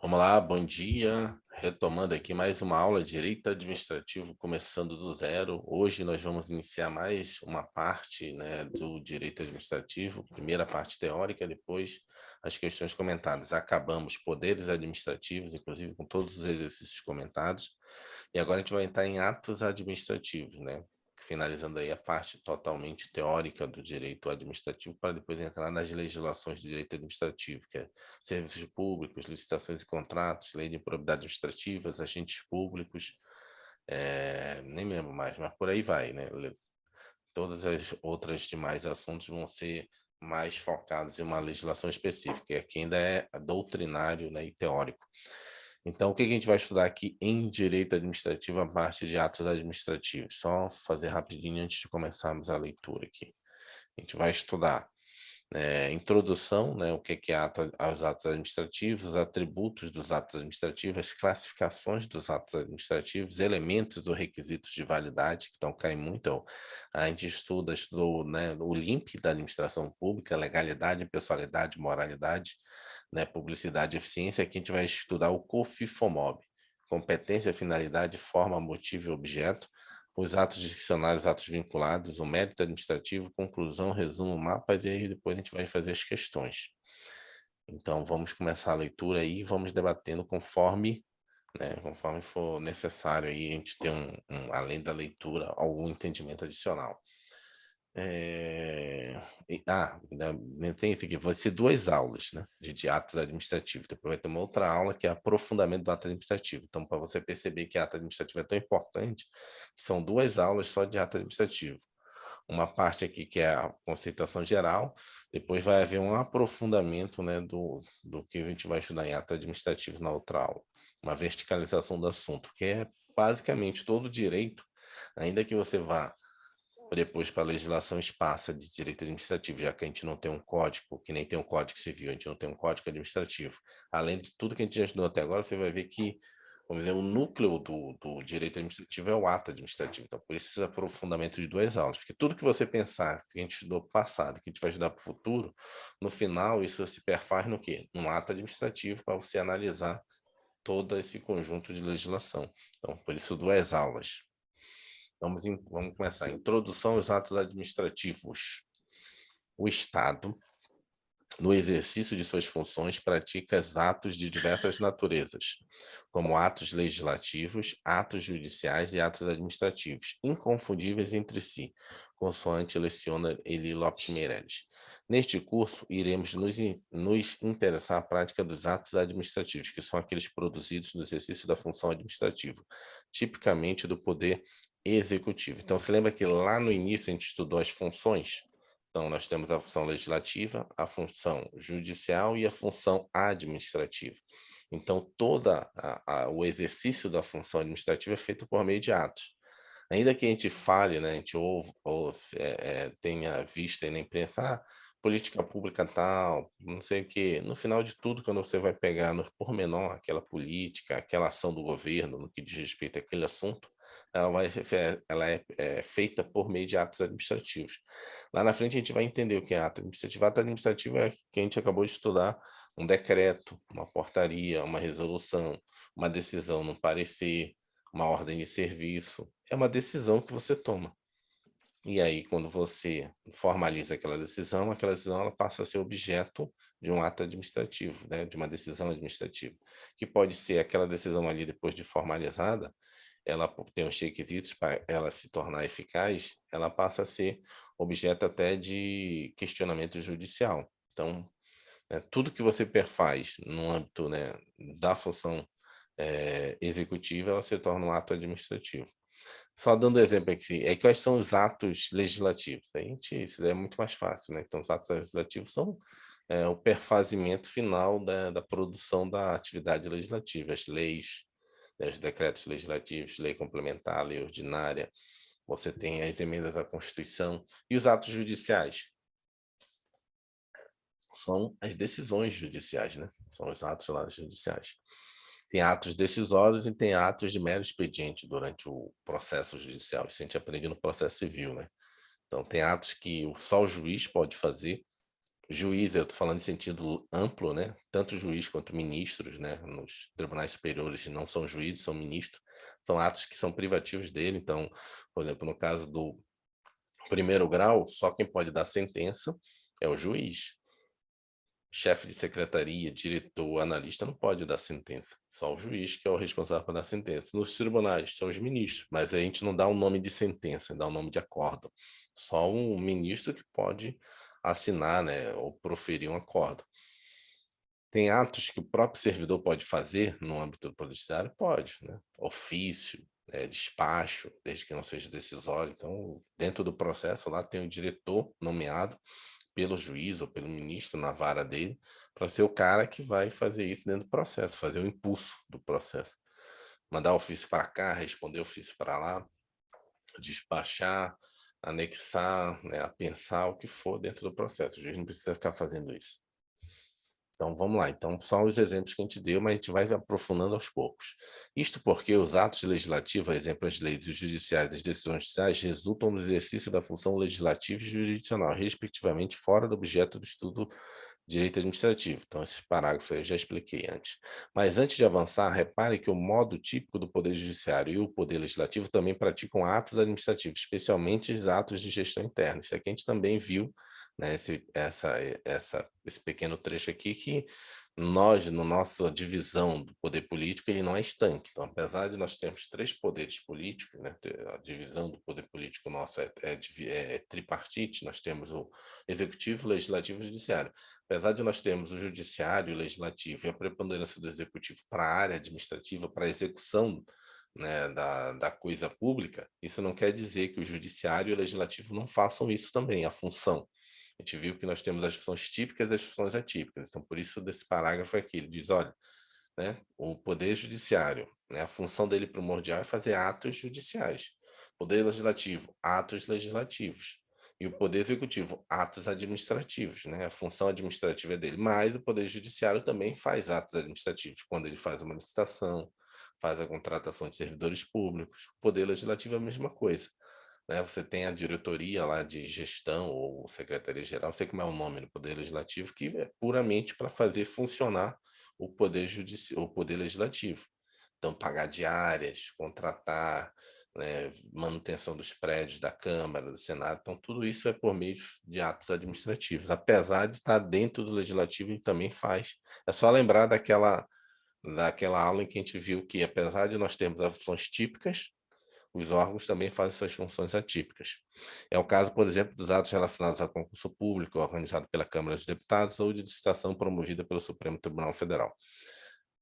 Vamos lá, bom dia. Retomando aqui mais uma aula de Direito Administrativo, começando do zero. Hoje nós vamos iniciar mais uma parte, né, do Direito Administrativo, primeira parte teórica, depois as questões comentadas. Acabamos poderes administrativos, inclusive com todos os exercícios comentados, e agora a gente vai entrar em atos administrativos, né? Finalizando aí a parte totalmente teórica do direito administrativo, para depois entrar nas legislações do direito administrativo, que é serviços públicos, licitações e contratos, lei de improbidade administrativa, agentes públicos, nem lembro mais, mas por aí vai, né? Todas as outras demais assuntos vão ser mais focados em uma legislação específica, e aqui ainda é doutrinário, né, e teórico. Então, o que a gente vai estudar aqui em direito administrativo, a parte de atos administrativos? Só fazer rapidinho antes de começarmos a leitura aqui. A gente vai estudar introdução, né, o que é aos atos administrativos, os atributos dos atos administrativos, as classificações dos atos administrativos, elementos ou requisitos de validade, que estão caindo muito. Então, a gente estudou, né, o LIMP da administração pública, legalidade, pessoalidade, moralidade, né, publicidade e eficiência. Aqui a gente vai estudar o COFIFOMOB, competência, finalidade, forma, motivo e objeto, os atos discricionários, atos vinculados, o mérito administrativo, conclusão, resumo, mapas, e aí depois a gente vai fazer as questões. Então, vamos começar a leitura aí e vamos debatendo conforme, né, conforme for necessário aí a gente ter além da leitura, algum entendimento adicional. Ainda tem isso aqui, vai ser duas aulas, né, de atos administrativos. Depois vai ter uma outra aula que é aprofundamento do ato administrativo. Então, para você perceber que ato administrativo é tão importante, são duas aulas só de ato administrativo. Uma parte aqui que é a conceituação geral, depois vai haver um aprofundamento, né, do que a gente vai estudar em ato administrativo na outra aula. Uma verticalização do assunto, que é basicamente todo o direito, ainda que você vá depois para a legislação esparsa de direito administrativo, já que a gente não tem um código, que nem tem um código civil, a gente não tem um código administrativo. Além de tudo que a gente já estudou até agora, você vai ver que, vamos dizer, o núcleo do direito administrativo é o ato administrativo. Então, por isso, esse aprofundamento de duas aulas. Porque tudo que você pensar, que a gente estudou passado, que a gente vai estudar para o futuro, no final, isso se perfaz no quê? Num ato administrativo, para você analisar todo esse conjunto de legislação. Então, por isso, duas aulas. Vamos começar. Introdução aos atos administrativos. O Estado, no exercício de suas funções, pratica atos de diversas naturezas, como atos legislativos, atos judiciais e atos administrativos, inconfundíveis entre si, consoante leciona Eli Lopes Meireles. Neste curso, iremos nos interessar à prática dos atos administrativos, que são aqueles produzidos no exercício da função administrativa, tipicamente do poder executivo. Então, você lembra que lá no início a gente estudou as funções? Então, nós temos a função legislativa, a função judicial e a função administrativa. Então, o exercício da função administrativa é feito por meio de atos. Ainda que a gente fale, né, a gente tenha visto aí na imprensa, política pública tal, não sei o quê. No final de tudo, quando você vai pegar no pormenor aquela política, aquela ação do governo, no que diz respeito àquele assunto, ela é feita por meio de atos administrativos. Lá na frente a gente vai entender o que é ato administrativo. Ato administrativo é que a gente acabou de estudar: um decreto, uma portaria, uma resolução, uma decisão no parecer, uma ordem de serviço. É uma decisão que você toma. E aí, quando você formaliza aquela decisão ela passa a ser objeto de um ato administrativo, né, de uma decisão administrativa, que pode ser aquela decisão ali depois de formalizada, ela tem os requisitos para ela se tornar eficaz, ela passa a ser objeto até de questionamento judicial. Então, tudo que você perfaz no âmbito, né, da função executiva, ela se torna um ato administrativo. Só dando exemplo aqui, quais são os atos legislativos? Isso é muito mais fácil, né? Então, os atos legislativos são o perfazimento final da produção da atividade legislativa, as leis, né, os decretos legislativos, lei complementar, lei ordinária, você tem as emendas à Constituição, e os atos judiciais são as decisões judiciais, né? São os atos lá judiciais. Tem atos decisórios e tem atos de mero expediente durante o processo judicial. Isso a gente aprende no processo civil, né? Então, tem atos que só o juiz pode fazer, Juiz, eu estou falando em sentido amplo, né? Tanto juiz quanto ministros, né? Nos tribunais superiores não são juízes, são ministros, são atos que são privativos dele. Então, por exemplo, no caso do primeiro grau, só quem pode dar sentença é o juiz. Chefe de secretaria, diretor, analista não pode dar sentença. Só o juiz que é o responsável por dar sentença. Nos tribunais são os ministros, mas a gente não dá o nome de sentença, dá o nome de acórdão. Só um ministro que pode assinar, né, ou proferir um acórdão. Tem atos que o próprio servidor pode fazer no âmbito do Poder Judiciário? Pode, né? Ofício, despacho, desde que não seja decisório. Então, dentro do processo, lá tem o diretor nomeado pelo juiz ou pelo ministro na vara dele, para ser o cara que vai fazer isso dentro do processo, fazer o impulso do processo. Mandar ofício para cá, responder ofício para lá, despachar, anexar, né, apensar, o que for dentro do processo. O juiz não precisa ficar fazendo isso. Então, vamos lá. Então, só os exemplos que a gente deu, mas a gente vai aprofundando aos poucos. Isto porque os atos legislativos, exemplo, as leis judiciais, as decisões judiciais, resultam do exercício da função legislativa e jurisdicional, respectivamente, fora do objeto do estudo de direito administrativo. Então, esses parágrafos eu já expliquei antes. Mas antes de avançar, repare que o modo típico do Poder Judiciário e o Poder Legislativo também praticam atos administrativos, especialmente os atos de gestão interna. Isso aqui a gente também viu, né, esse pequeno trecho aqui, que nós, no nossa divisão do poder político, ele não é estanque. Então, apesar de nós termos 3 poderes políticos, né, a divisão do poder político nosso é tripartite, nós temos o executivo, legislativo e judiciário. Apesar de nós termos o judiciário, o legislativo e a preponderância do executivo para a área administrativa, para a execução, né, da coisa pública, isso não quer dizer que o judiciário e o legislativo não façam isso também, a função. A gente viu que nós temos as funções típicas e as funções atípicas. Então, por isso, desse parágrafo aqui, ele diz, olha, né, o Poder Judiciário, né, a função dele primordial é fazer atos judiciais. Poder Legislativo, atos legislativos. E o Poder Executivo, atos administrativos, né? A função administrativa é dele. Mas o Poder Judiciário também faz atos administrativos, quando ele faz uma licitação, faz a contratação de servidores públicos. O Poder Legislativo é a mesma coisa, né? Você tem a diretoria lá de gestão ou secretaria-geral, não sei como é o nome no Poder Legislativo, que é puramente para fazer funcionar o poder legislativo. Então, pagar diárias, contratar, né, manutenção dos prédios da Câmara, do Senado. Então, tudo isso é por meio de atos administrativos. Apesar de estar dentro do legislativo, ele também faz. É só lembrar daquela aula em que a gente viu que, apesar de nós termos as funções típicas, os órgãos também fazem suas funções atípicas. É o caso, por exemplo, dos atos relacionados a concurso público organizado pela Câmara dos Deputados ou de licitação promovida pelo Supremo Tribunal Federal.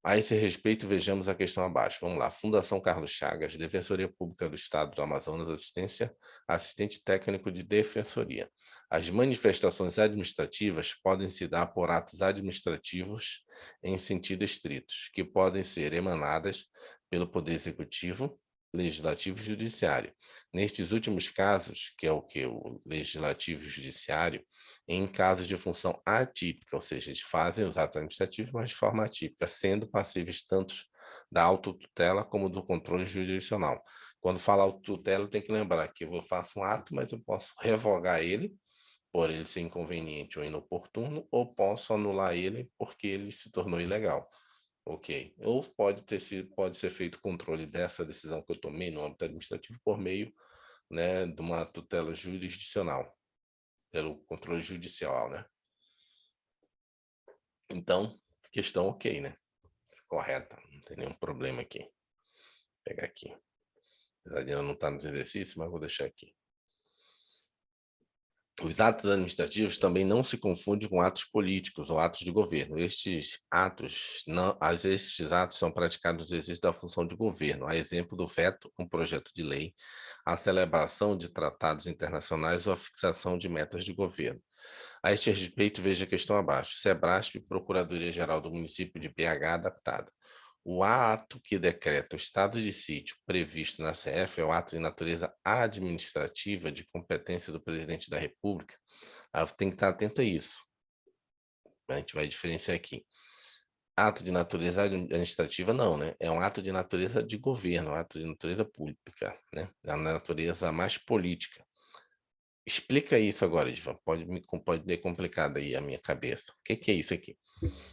A esse respeito, vejamos a questão abaixo. Vamos lá. Fundação Carlos Chagas, Defensoria Pública do Estado do Amazonas, assistente técnico de defensoria. As manifestações administrativas podem se dar por atos administrativos em sentido estrito, que podem ser emanadas pelo Poder Executivo, Legislativo e Judiciário. Nestes últimos casos, que é o que o Legislativo e o Judiciário, em casos de função atípica, ou seja, eles fazem os atos administrativos, mas de forma atípica, sendo passíveis tanto da autotutela como do controle jurisdicional. Quando fala autotutela, tem que lembrar que eu faço um ato, mas eu posso revogar ele, por ele ser inconveniente ou inoportuno, ou posso anular ele porque ele se tornou ilegal. Ok. Ou pode ser feito controle dessa decisão que eu tomei no âmbito administrativo por meio, né, de uma tutela jurisdicional, pelo controle judicial, né? Então, questão ok, né? Correta, não tem nenhum problema aqui. Vou pegar aqui. Apesar de ela não estar nos exercícios, mas vou deixar aqui. Os atos administrativos também não se confundem com atos políticos ou atos de governo. Estes atos são praticados no exercício da função de governo, a exemplo do veto a um projeto de lei, a celebração de tratados internacionais ou a fixação de metas de governo. A este respeito, veja a questão abaixo. Sebrasp, Procuradoria-Geral do Município de BH, adaptada. O ato que decreta o estado de sítio previsto na CF é o ato de natureza administrativa de competência do presidente da República. Tem que estar atento a isso. A gente vai diferenciar aqui. Ato de natureza administrativa, não, né? É um ato de natureza de governo, um ato de natureza pública, né? É uma natureza mais política. Explica isso agora, Ivan. Pode ter complicado aí a minha cabeça. O que é isso aqui?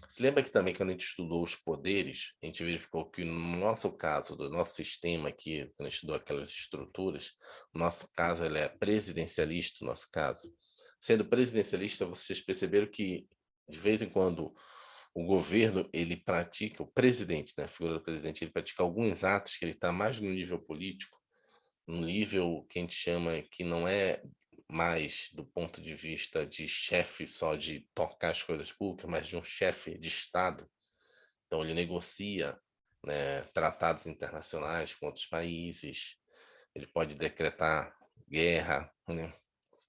Você lembra que também quando a gente estudou os poderes, a gente verificou que no nosso caso, do nosso sistema aqui, quando a gente estudou aquelas estruturas, o nosso caso ele é presidencialista, o nosso caso. Sendo presidencialista, vocês perceberam que de vez em quando o governo ele pratica, o presidente, né, a figura do presidente, ele pratica alguns atos que ele está mais no nível político, no nível que a gente chama que não é mais do ponto de vista de chefe só de tocar as coisas públicas, mas de um chefe de Estado. Então ele negocia, né, tratados internacionais com outros países, ele pode decretar guerra, né?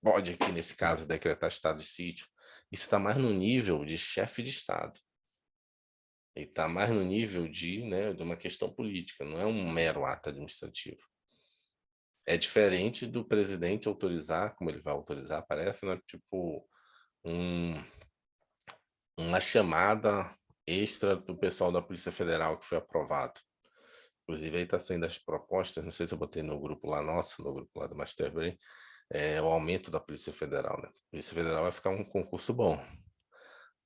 Pode aqui nesse caso decretar estado de sítio. Isso está mais no nível de chefe de Estado. Ele está mais no nível de, né, de uma questão política, não é um mero ato administrativo. É diferente do presidente autorizar, como ele vai autorizar, parece, né, tipo um, uma chamada extra do pessoal da Polícia Federal que foi aprovado. Inclusive aí está saindo as propostas, não sei se eu botei no grupo lá nosso, no grupo lá do Master Brain, o aumento da Polícia Federal, né? A Polícia Federal vai ficar um concurso bom.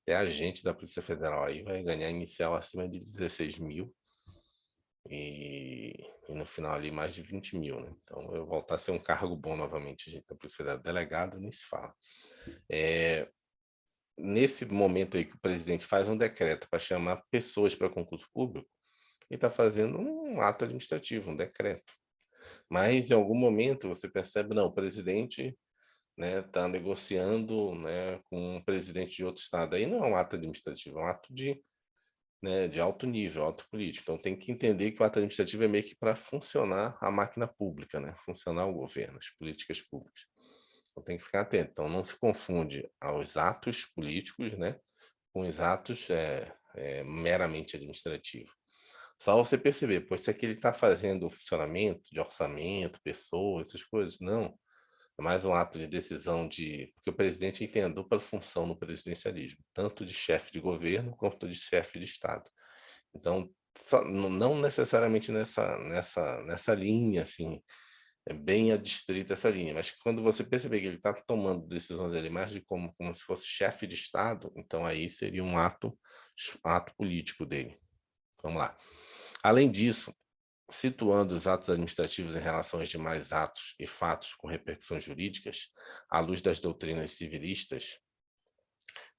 Até agente da Polícia Federal aí vai ganhar inicial acima de 16 mil e no final ali mais de 20 mil, né? Então eu voltar a ser um cargo bom novamente, gente da Polícia Federal, delegado, nem se fala. Nesse momento aí que o presidente faz um decreto para chamar pessoas para concurso público, ele está fazendo um ato administrativo, um decreto. Mas em algum momento você percebe, não, o presidente, né, está negociando, né, com um presidente de outro estado. Aí não é um ato administrativo, é um ato de, né, de alto nível, alto político. Então tem que entender que o ato administrativo é meio que para funcionar a máquina pública, né, funcionar o governo, as políticas públicas. Então tem que ficar atento. Então não se confunde aos atos políticos, né, com os atos meramente administrativos. Só você perceber, pois se aqui ele está fazendo o funcionamento de orçamento, pessoas, essas coisas, não. É mais um ato de decisão de. Porque o presidente tem a dupla função no presidencialismo, tanto de chefe de governo quanto de chefe de Estado. Então, não necessariamente nessa linha, assim, é bem adstrita essa linha, mas quando você perceber que ele está tomando decisões ali mais de como se fosse chefe de Estado, então aí seria um ato político dele. Vamos lá. Além disso, situando os atos administrativos em relação aos demais atos e fatos com repercussões jurídicas, à luz das doutrinas civilistas,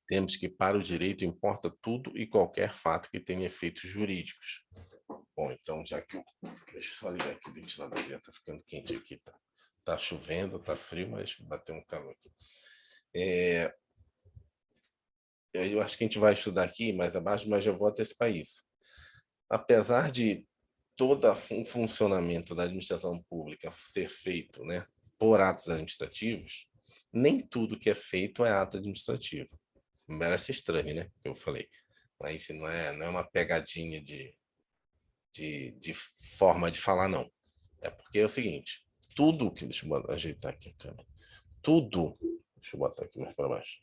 temos que para o direito importa tudo e qualquer fato que tenha efeitos jurídicos. Bom, então já que deixa eu só ligar aqui o ventilador, já está ficando quente aqui, tá chovendo, tá frio, mas bateu um calor aqui. Eu acho que a gente vai estudar aqui mais abaixo, mas eu vou antecipar isso. Apesar de todo o funcionamento da administração pública ser feito, né, por atos administrativos, nem tudo que é feito é ato administrativo. Parece estranho, né? Eu falei. Mas não é uma pegadinha de forma de falar, não. É porque é o seguinte: tudo que. Deixa eu ajeitar aqui a câmera. Tudo. Deixa eu botar aqui mais para baixo.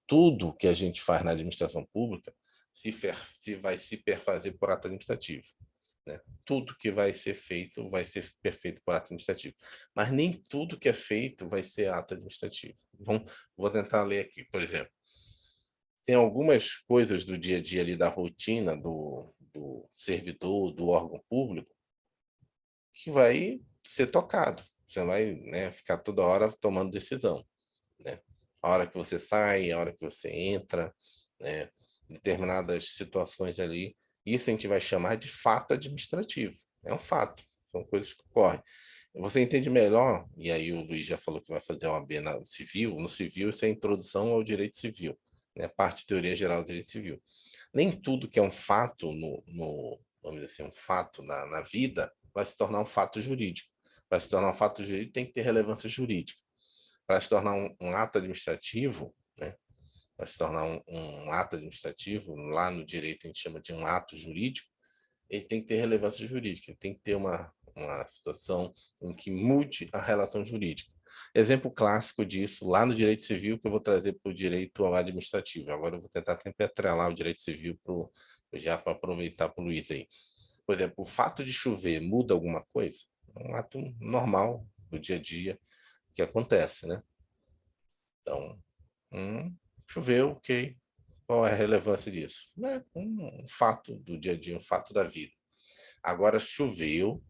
Tudo que a gente faz na administração pública se vai se perfazer por ato administrativo. Né? Tudo que vai ser feito perfeito por ato administrativo. Mas nem tudo que é feito vai ser ato administrativo. Vou tentar ler aqui, por exemplo. Tem algumas coisas do dia a dia ali da rotina do servidor, do órgão público, que vai ser tocado. Você vai, né, ficar toda hora tomando decisão. Né? A hora que você sai, a hora que você entra, né? Determinadas situações ali. Isso a gente vai chamar de fato administrativo. É um fato, são coisas que ocorrem. Você entende melhor, e aí o Luiz já falou que vai fazer uma B no civil. No civil, isso é a introdução ao direito civil, né? Parte de teoria geral do direito civil. Nem tudo que é um fato vamos dizer assim, um fato na vida vai se tornar um fato jurídico. Para se tornar um fato jurídico, tem que ter relevância jurídica. Para se tornar um ato administrativo, né? Para se tornar um ato administrativo, lá no direito a gente chama de um ato jurídico, ele tem que ter relevância jurídica, ele tem que ter uma situação em que mude a relação jurídica. Exemplo clássico disso, lá no direito civil, que eu vou trazer para o direito administrativo. Agora eu vou tentar sempre atrelar o direito civil já para aproveitar para o Luiz aí. Por exemplo, o fato de chover muda alguma coisa? É um ato normal do dia a dia. que acontece, né? Então, choveu, ok. Qual é a relevância disso? É um fato do dia a dia, um fato da vida. Agora choveu,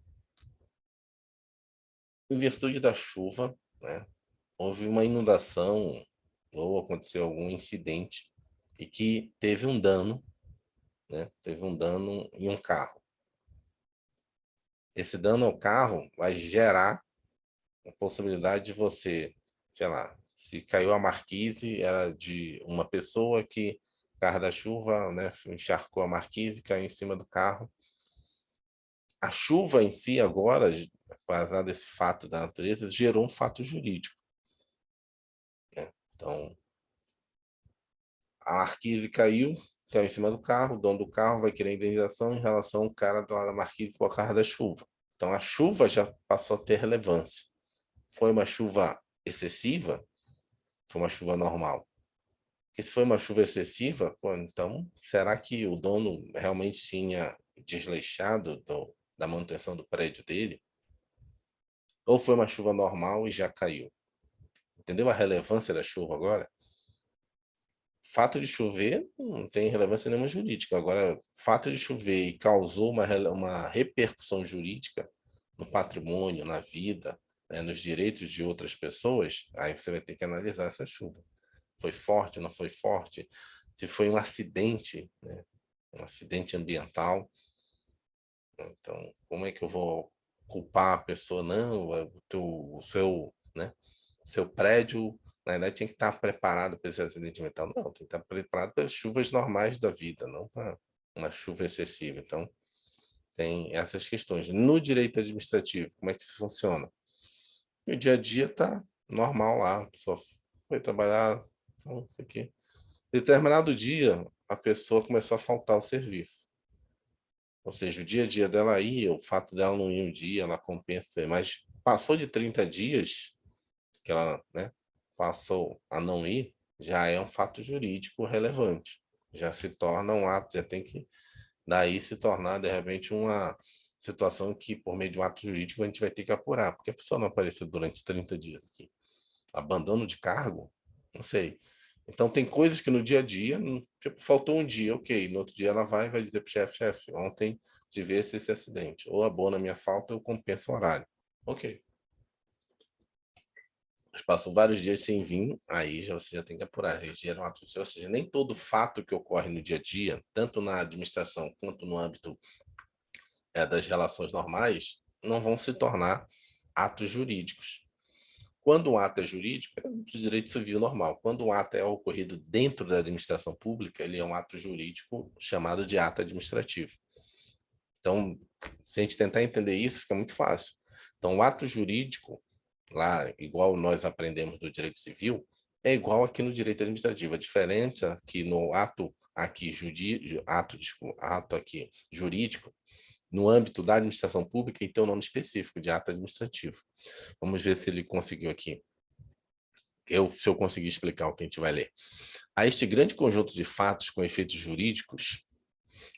em virtude da chuva, né? Houve uma inundação ou aconteceu algum incidente e que teve um dano, né? Teve um dano em um carro. Esse dano ao carro vai gerar a possibilidade de você, sei lá, se caiu a marquise, era de uma pessoa que, carro da chuva, né, encharcou a marquise, caiu em cima do carro. A chuva em si agora, baseado nesse fato da natureza, gerou um fato jurídico, né? Então, a marquise caiu em cima do carro, o dono do carro vai querer indenização em relação ao cara da marquise por causa da chuva. Então, a chuva já passou a ter relevância. Foi uma chuva excessiva? Foi uma chuva normal? Porque se foi uma chuva excessiva, pô, então, será que o dono realmente tinha desleixado da manutenção do prédio dele? Ou foi uma chuva normal e já caiu? Entendeu a relevância da chuva agora? Fato de chover não tem relevância nenhuma jurídica. Agora, fato de chover e causou uma repercussão jurídica no patrimônio, na vida, né, nos direitos de outras pessoas, aí você vai ter que analisar essa chuva. Foi forte, não foi forte? Se foi um acidente, né, um acidente ambiental. Então, como é que eu vou culpar a pessoa? Não, o seu, né, seu prédio, na verdade, tinha que estar preparado para esse acidente ambiental. Não, tem que estar preparado para as chuvas normais da vida, não para uma chuva excessiva. Então, tem essas questões. No direito administrativo, como é que isso funciona? O dia a dia está normal lá, a pessoa foi trabalhar, não sei o quê. Determinado dia, a pessoa começou a faltar o serviço. Ou seja, o dia a dia dela ia, o fato dela não ir um dia, ela compensa, mas passou de 30 dias que ela, né, passou a não ir, já é um fato jurídico relevante. Já se torna um ato, já tem que daí se tornar, de repente, uma situação que, por meio de um ato jurídico, a gente vai ter que apurar, porque a pessoa não apareceu durante 30 dias aqui. Abandono de cargo? Não sei. Então, tem coisas que no dia a dia, tipo, faltou um dia, ok. No outro dia ela vai dizer para o chefe, chefe, ontem tive esse acidente. Ou abona a minha falta, eu compenso o horário. Ok. Mas passou vários dias sem vir, aí você já tem que apurar. Gera um ato, ou seja, nem todo fato que ocorre no dia a dia, tanto na administração quanto no âmbito das relações normais, não vão se tornar atos jurídicos. Quando um ato é jurídico, é de direito civil normal. Quando um ato é ocorrido dentro da administração pública, ele é um ato jurídico chamado de ato administrativo. Então, se a gente tentar entender isso, fica muito fácil. Então, o ato jurídico, lá, igual nós aprendemos no direito civil, é igual aqui no direito administrativo. A diferença é que no ato aqui, ato aqui jurídico, no âmbito da administração pública, ele tem um nome específico de ato administrativo. Vamos ver se ele conseguiu aqui. Se eu conseguir explicar o que a gente vai ler. A este grande conjunto de fatos com efeitos jurídicos,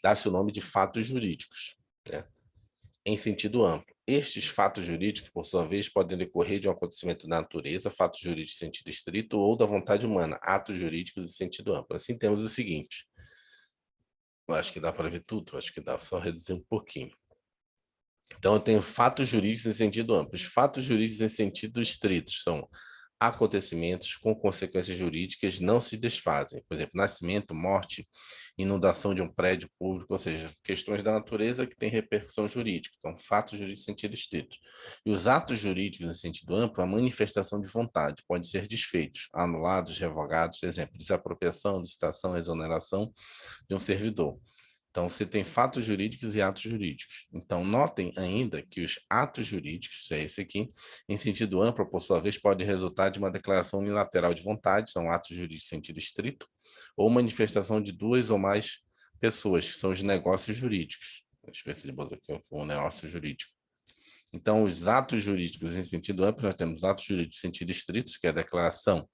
dá-se o nome de fatos jurídicos, né? Em sentido amplo. Estes fatos jurídicos, por sua vez, podem decorrer de um acontecimento da natureza, fatos jurídicos em sentido estrito, ou da vontade humana, atos jurídicos em sentido amplo. Assim, temos o seguinte. Eu acho que dá para ver tudo, acho que dá só reduzir um pouquinho. Então, eu tenho fatos jurídicos em sentido amplo. Os fatos jurídicos em sentido estrito são acontecimentos com consequências jurídicas não se desfazem. Por exemplo, nascimento, morte, inundação de um prédio público, ou seja, questões da natureza que têm repercussão jurídica. Então, fatos jurídicos em sentido estrito. E os atos jurídicos em sentido amplo, a manifestação de vontade, pode ser desfeitos, anulados, revogados, exemplo, desapropriação, licitação, exoneração de um servidor. Então, você tem fatos jurídicos e atos jurídicos. Então, notem ainda que os atos jurídicos, isso é esse aqui, em sentido amplo, por sua vez, pode resultar de uma declaração unilateral de vontade, são atos jurídicos em sentido estrito, ou manifestação de duas ou mais pessoas, que são os negócios jurídicos. Deixa eu ver se ele botou aqui um negócio jurídico. Então, os atos jurídicos em sentido amplo, nós temos atos jurídicos em sentido estrito, que é a declaração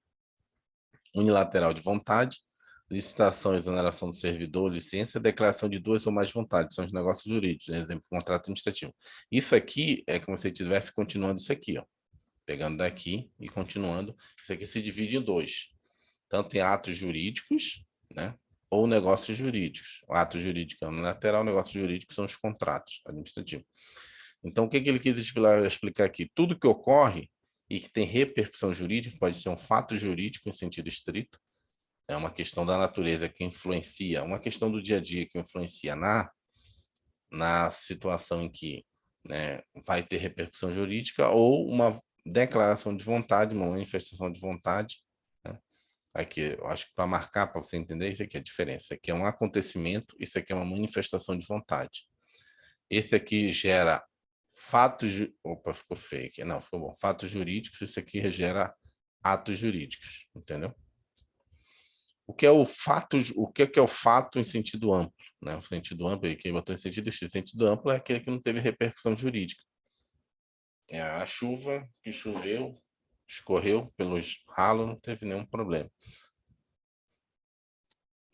unilateral de vontade, licitação, exoneração do servidor, licença, declaração de duas ou mais vontades, são os negócios jurídicos, por exemplo, contrato administrativo. Isso aqui é como se estivesse continuando isso aqui, ó. Pegando daqui e continuando, isso aqui se divide em dois. Tanto em atos jurídicos, né? Ou negócios jurídicos. O ato jurídico é unilateral, o negócio jurídico são os contratos administrativos. Então, o que ele quis explicar aqui? Tudo que ocorre e que tem repercussão jurídica, pode ser um fato jurídico em sentido estrito, é uma questão da natureza que influencia, uma questão do dia a dia que influencia na situação em que, né, vai ter repercussão jurídica, ou uma declaração de vontade, uma manifestação de vontade, né? Aqui, eu acho que para marcar, para você entender, isso aqui é a diferença. Isso aqui é um acontecimento, isso aqui é uma manifestação de vontade. Esse aqui gera fatos... Opa, ficou feio aqui. Não, ficou bom. Fatos jurídicos, isso aqui gera atos jurídicos, entendeu? O que é o fato, o que é o fato em sentido amplo, né? O sentido amplo, quem botou em sentido estrito, sentido amplo é aquele que não teve repercussão jurídica. É a chuva que choveu, escorreu pelos ralos, não teve nenhum problema.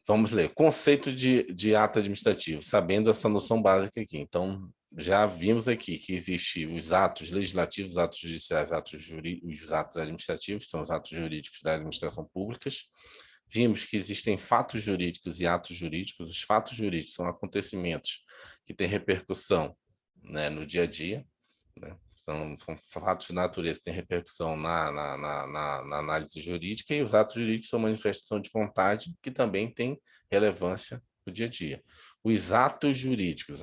Vamos ler. Conceito de ato administrativo, sabendo essa noção básica aqui. Então, já vimos aqui que existem os atos legislativos, os atos judiciais, os atos administrativos, são os atos jurídicos da administração pública. Vimos que existem fatos jurídicos e atos jurídicos. Os fatos jurídicos são acontecimentos que têm repercussão, né, no dia a dia, né? São fatos de natureza que têm repercussão na análise jurídica, e os atos jurídicos são manifestação de vontade que também tem relevância no dia a dia. Os atos jurídicos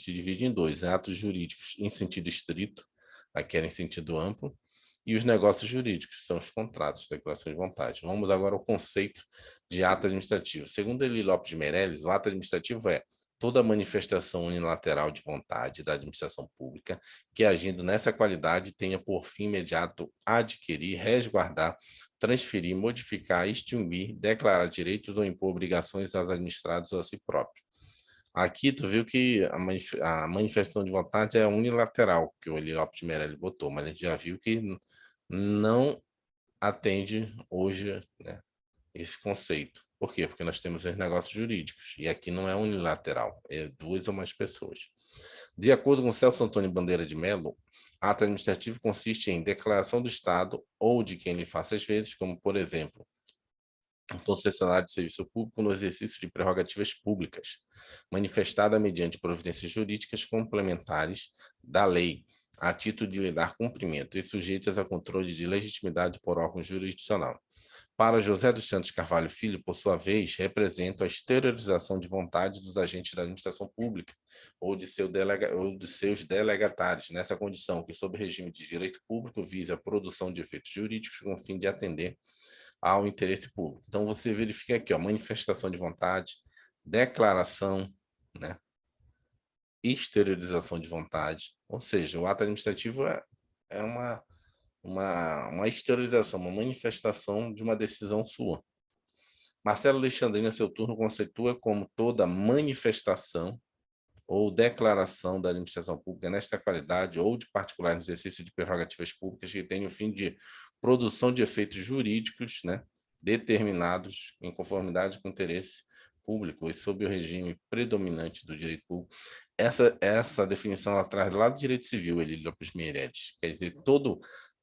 se dividem em dois: atos jurídicos em sentido estrito, aqui era em sentido amplo, e os negócios jurídicos, são os contratos, declarações de vontade. Vamos agora ao conceito de ato administrativo. Segundo Eli Lopes de Meirelles, o ato administrativo é toda manifestação unilateral de vontade da administração pública que, agindo nessa qualidade, tenha por fim imediato adquirir, resguardar, transferir, modificar, extinguir, declarar direitos ou impor obrigações aos administrados ou a si próprio. Aqui tu viu que a manifestação de vontade é unilateral, que o Eli Lopes de Meirelles botou, mas a gente já viu que não atende hoje, né, esse conceito. Por quê? Porque nós temos os negócios jurídicos, e aqui não é unilateral, é duas ou mais pessoas. De acordo com Celso Antônio Bandeira de Mello, ato administrativo consiste em declaração do Estado ou de quem lhe faça as vezes, como, por exemplo, um concessionário de serviço público no exercício de prerrogativas públicas, manifestada mediante providências jurídicas complementares da lei, a título de lhe dar cumprimento e sujeitas a controle de legitimidade por órgão jurisdicional. Para José dos Santos Carvalho Filho, por sua vez, representa a exteriorização de vontade dos agentes da administração pública ou de seus delegatários, nessa condição que, sob regime de direito público, visa a produção de efeitos jurídicos com o fim de atender ao interesse público. Então, você verifica aqui, ó, manifestação de vontade, declaração, né, exteriorização de vontade, ou seja, o ato administrativo é uma exteriorização, uma manifestação de uma decisão sua. Marcelo Alexandrino, a seu turno, conceitua como toda manifestação ou declaração da administração pública nesta qualidade ou de particular no exercício de prerrogativas públicas que tenha o fim de produção de efeitos jurídicos, né, determinados em conformidade com o interesse público e sob o regime predominante do direito público. Essa definição ela traz lá do direito civil, Eli Lopes Meireles, quer dizer,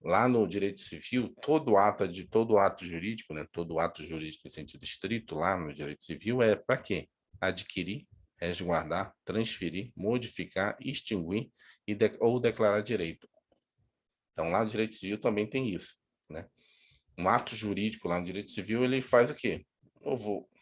lá no direito civil, todo ato jurídico, né, todo ato jurídico em sentido estrito, lá no direito civil, é para quê? Adquirir, resguardar, transferir, modificar, extinguir ou declarar direito. Então, lá no direito civil também tem isso, né? Um ato jurídico lá no direito civil, ele faz o quê?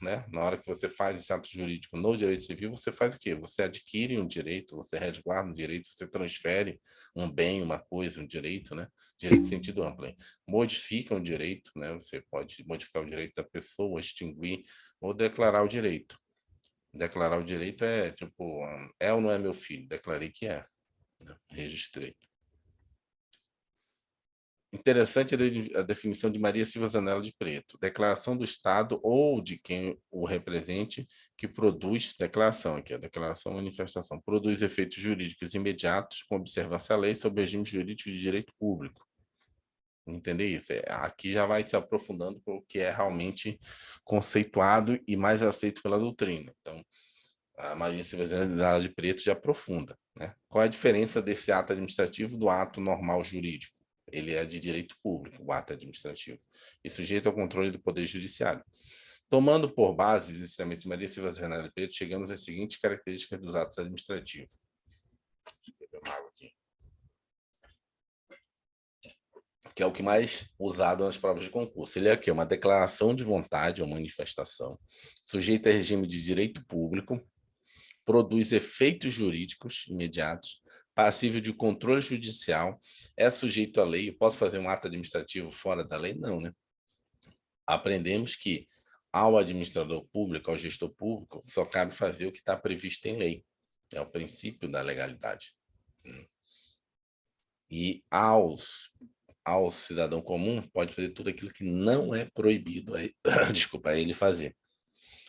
Né? Na hora que você faz esse ato jurídico no direito civil, você faz o quê? Você adquire um direito, você resguarda um direito, você transfere um bem, uma coisa, um direito, né? Direito em sentido amplo. Hein? Modifica um direito, né? Você pode modificar o direito da pessoa, extinguir ou declarar o direito. Declarar o direito é tipo, é ou não é meu filho? Declarei que é. Registrei. Interessante a definição de Maria Silva Zanella de Preto. Declaração do Estado ou de quem o represente que produz declaração, aqui a declaração manifestação, produz efeitos jurídicos imediatos com observância à lei sobre regime jurídico de direito público. Entender isso? Aqui já vai se aprofundando para o que é realmente conceituado e mais aceito pela doutrina. Então, a Maria Silva Zanella de Preto já aprofunda, né? Qual é a diferença desse ato administrativo do ato normal jurídico? ele é de direito público, o ato administrativo, e sujeito ao controle do Poder Judiciário. Tomando por base os ensinamentos de Maria Silva Renata Preto, chegamos às seguintes características dos atos administrativos. Que é o que mais usado nas provas de concurso. Ele é aqui uma declaração de vontade ou manifestação, sujeita a regime de direito público, produz efeitos jurídicos imediatos, passível de controle judicial, é sujeito à lei. Eu posso fazer um ato administrativo fora da lei? Não, né? Aprendemos que ao administrador público, ao gestor público, só cabe fazer o que está previsto em lei. É o princípio da legalidade. E ao cidadão comum, pode fazer tudo aquilo que não é proibido desculpa, a ele fazer.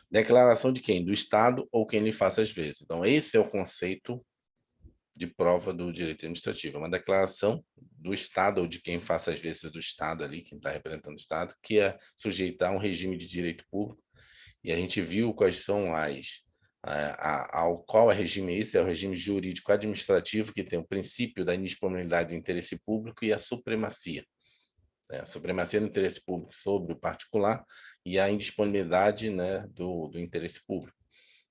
Declaração de quem? Do Estado ou quem lhe faça as vezes. Então, esse é o conceito de prova do direito administrativo. É uma declaração do Estado ou de quem faça as vezes do Estado ali, quem está representando o Estado, que é sujeitar a um regime de direito público. E a gente viu quais são qual é o regime esse, é o regime jurídico administrativo, que tem o princípio da indisponibilidade do interesse público e a supremacia. A supremacia do interesse público sobre o particular e a indisponibilidade, né, do interesse público.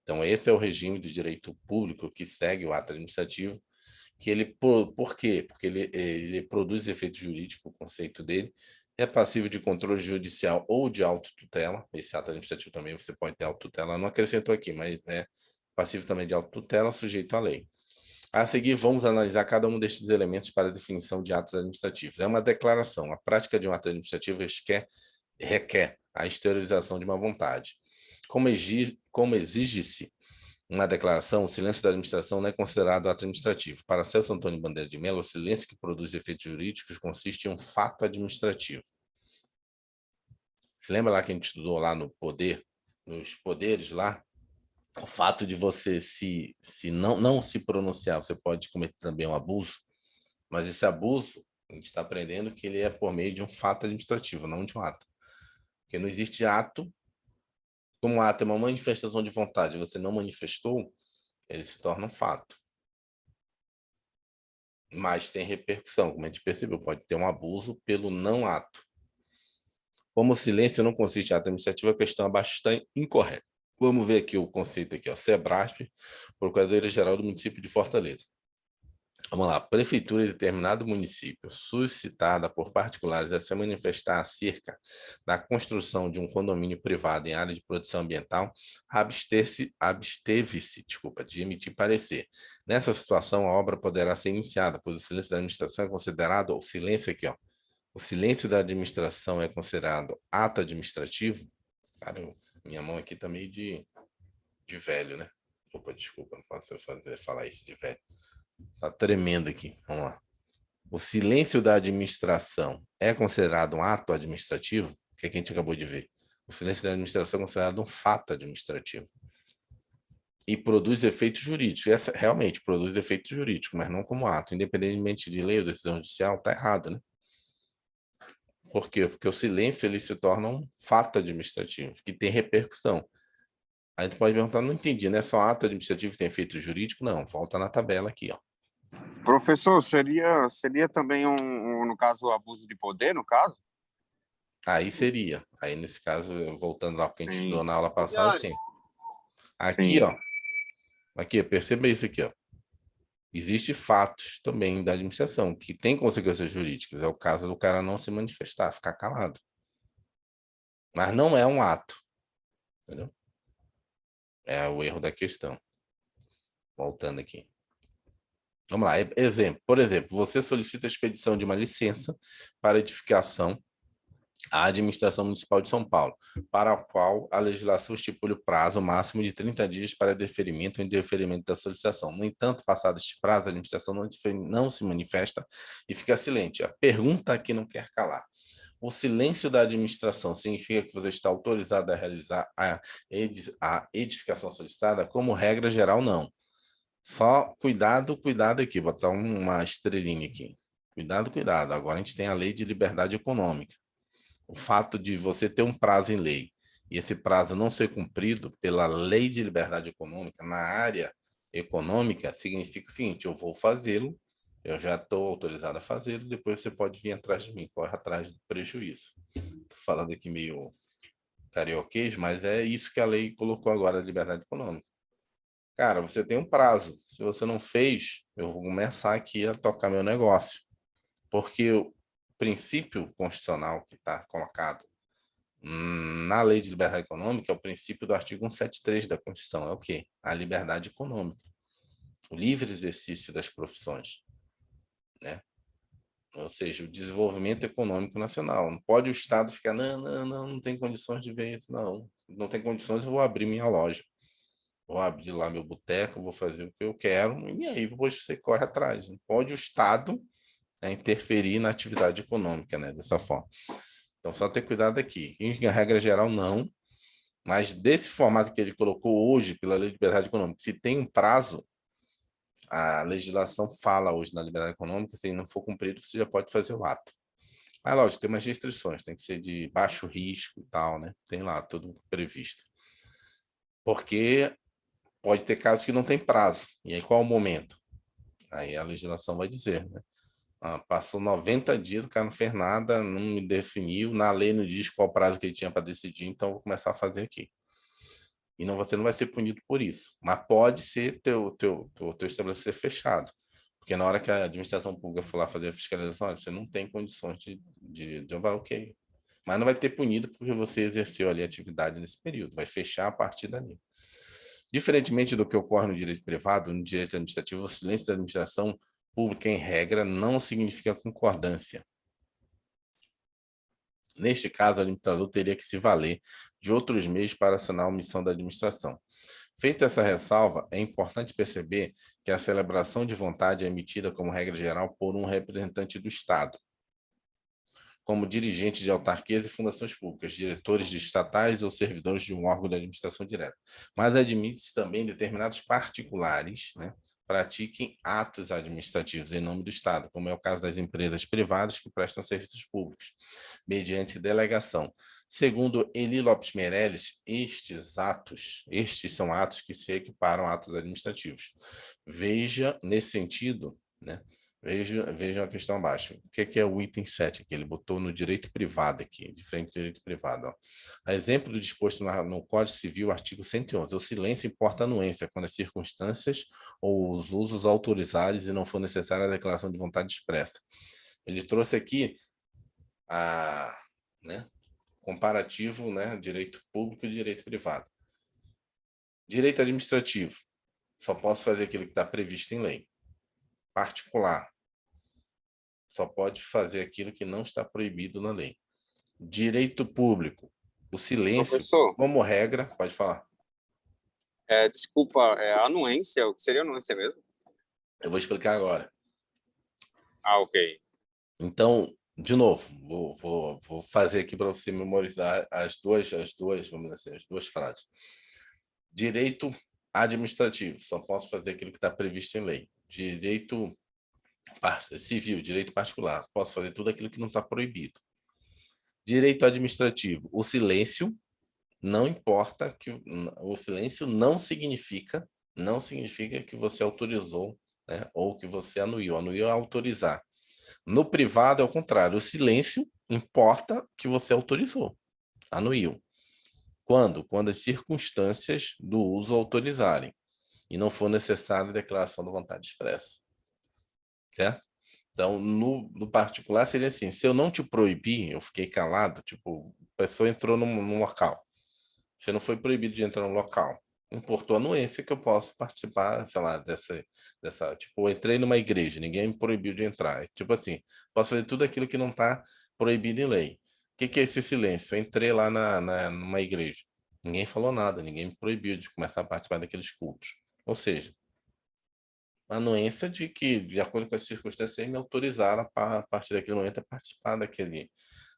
Então, esse é o regime do direito público que segue o ato administrativo, que ele, por quê? Porque ele produz efeito jurídico, o conceito dele, é passível de controle judicial ou de autotutela. Esse ato administrativo também você pode ter autotutela, não acrescentou aqui, mas é passível também de autotutela, sujeito à lei. A seguir, vamos analisar cada um destes elementos para a definição de atos administrativos. É uma declaração. A prática de um ato administrativo requer a exteriorização de uma vontade. Como exige-se uma declaração, o silêncio da administração não é considerado ato administrativo. Para Celso Antônio Bandeira de Mello, o silêncio que produz efeitos jurídicos consiste em um fato administrativo. Você lembra lá que a gente estudou lá no poder, nos poderes lá? O fato de você se não se pronunciar, você pode cometer também um abuso, mas esse abuso, a gente está aprendendo que ele é por meio de um fato administrativo, não de um ato. Porque não existe ato, como ato é uma manifestação de vontade, você não manifestou, ele se torna um fato. Mas tem repercussão, como a gente percebeu, pode ter um abuso pelo não ato. Como o silêncio não consiste em ato administrativo, a questão abaixo está incorreta. Vamos ver aqui o conceito aqui, ó. SEBRASP, Procuradoria-Geral do Município de Fortaleza. Vamos lá. Prefeitura de determinado município, suscitada por particulares a se manifestar acerca da construção de um condomínio privado em área de produção ambiental, absteve-se, de emitir parecer. Nessa situação, a obra poderá ser iniciada, pois o silêncio da administração é considerado, o silêncio aqui, ó. O silêncio da administração é considerado ato administrativo. Cara, minha mão aqui tá meio de velho, né? Opa, desculpa, não posso falar isso de velho. Tá tremendo aqui. Vamos lá. O silêncio da administração é considerado um ato administrativo? Que é que a gente acabou de ver. O silêncio da administração é considerado um fato administrativo. E produz efeitos jurídicos. Essa realmente produz efeitos jurídicos, mas não como ato. Independentemente de lei ou decisão judicial, tá errado, né? Por quê? Porque o silêncio ele se torna um fato administrativo, que tem repercussão. A gente pode perguntar, não entendi, né? Só ato administrativo que tem efeito jurídico? Não, volta na tabela aqui, ó. Professor, seria também no caso, abuso de poder, no caso? Aí seria. Aí, nesse caso, voltando lá que a gente estudou na aula passada, sim. Aqui, Sim. ó. Aqui, perceba isso aqui, ó. Existem fatos também da administração que tem consequências jurídicas. É o caso do cara não se manifestar, ficar calado. Mas não é um ato. Entendeu? É o erro da questão. Voltando aqui. Vamos lá. Exemplo. Por exemplo, você solicita a expedição de uma licença para edificação à Administração Municipal de São Paulo, para a qual a legislação estipula o prazo máximo de 30 dias para deferimento ou indeferimento da solicitação. No entanto, passado este prazo, a administração não se manifesta e fica silente. A pergunta aqui não quer calar. O silêncio da administração significa que você está autorizado a realizar a edificação solicitada? Como regra geral, não. Só cuidado aqui, botar uma estrelinha aqui. Cuidado. Agora a gente tem a Lei de Liberdade Econômica. O fato de você ter um prazo em lei e esse prazo não ser cumprido pela Lei de Liberdade Econômica na área econômica significa o seguinte: eu vou fazê-lo Eu já estou autorizado a fazer, depois você pode vir atrás de mim, corre atrás do prejuízo. Estou falando aqui meio carioquês, mas é isso que a lei colocou agora, a liberdade econômica. Cara, você tem um prazo. Se você não fez, eu vou começar aqui a tocar meu negócio. Porque o princípio constitucional que está colocado na Lei de Liberdade Econômica é o princípio do artigo 173 da Constituição. É o quê? A liberdade econômica. O livre exercício das profissões, né? Ou seja, o desenvolvimento econômico nacional. Não pode o Estado ficar, não tem condições de ver isso, não. Não tem condições, eu vou abrir minha loja. Vou abrir lá meu boteco, vou fazer o que eu quero, e aí depois você corre atrás. Não pode o Estado, né, interferir na atividade econômica, né, dessa forma. Então, só ter cuidado aqui. Em regra geral, não. Mas desse formato que ele colocou hoje, pela Lei de Liberdade Econômica, se tem um prazo, a legislação fala hoje na liberdade econômica, se não for cumprido, você já pode fazer o ato. Mas, lógico, tem umas restrições, tem que ser de baixo risco e tal, né? Tem lá tudo previsto. Porque pode ter casos que não tem prazo. E aí, qual é o momento? Aí a legislação vai dizer, né? Passou 90 dias, o cara não fez nada, não me definiu, na lei não diz qual prazo que ele tinha para decidir, então eu vou começar a fazer aqui. E não, você não vai ser punido por isso. Mas pode ser teu estabelecimento fechado. Porque na hora que a administração pública for lá fazer a fiscalização, olha, você não tem condições de ok. Mas não vai ter punido porque você exerceu ali a atividade nesse período. Vai fechar a partir dali. Diferentemente do que ocorre no direito privado, no direito administrativo, o silêncio da administração pública, em regra, não significa concordância. Neste caso, o administrador teria que se valer de outros meios para sanar a omissão da administração. Feita essa ressalva, é importante perceber que a celebração de vontade é emitida como regra geral por um representante do Estado, como dirigente de autarquias e fundações públicas, diretores de estatais ou servidores de um órgão de administração direta. Mas admite-se também determinados particulares, né, pratiquem atos administrativos em nome do Estado, como é o caso das empresas privadas que prestam serviços públicos, mediante delegação. Segundo Eli Lopes Meirelles, estes são atos que se equiparam a atos administrativos. Veja, nesse sentido, né, Vejam a questão abaixo. O que é o item 7 que ele botou no direito privado aqui, de frente ao direito privado. Ó. A exemplo do disposto no Código Civil, artigo 111. O silêncio importa a anuência quando as circunstâncias ou os usos autorizados e não for necessária a declaração de vontade expressa. Ele trouxe aqui a, né, comparativo, né, direito público e direito privado. Direito administrativo. Só posso fazer aquilo que está previsto em lei. Particular. Só pode fazer aquilo que não está proibido na lei. Direito público. O silêncio, Professor, como regra, pode falar. desculpa, anuência, o que seria anuência mesmo? Eu vou explicar agora. Ah, ok. Então, de novo, vou fazer aqui para você memorizar as duas, vamos dizer assim, as duas frases. Direito administrativo, só posso fazer aquilo que está previsto em lei. Direito civil, direito particular, posso fazer tudo aquilo que não está proibido. Direito administrativo, o silêncio não importa, que o silêncio não significa que você autorizou, né, ou que você anuiu. Anuiu é autorizar. No privado é o contrário, o silêncio importa que você autorizou, anuiu. Quando? Quando as circunstâncias do uso autorizarem e não for necessária a declaração de vontade expressa. Certo? Então, no particular, seria assim: se eu não te proibir, eu fiquei calado, tipo, a pessoa entrou num local, você não foi proibido de entrar no local, importou anuência que eu posso participar, sei lá, tipo, eu entrei numa igreja, ninguém me proibiu de entrar. Tipo assim, posso fazer tudo aquilo que não está proibido em lei. O que é esse silêncio? Eu entrei lá numa igreja, ninguém falou nada, ninguém me proibiu de começar a participar daqueles cultos. Ou seja, a anuência de que, de acordo com as circunstâncias, eles me autorizaram a partir daquele momento a participar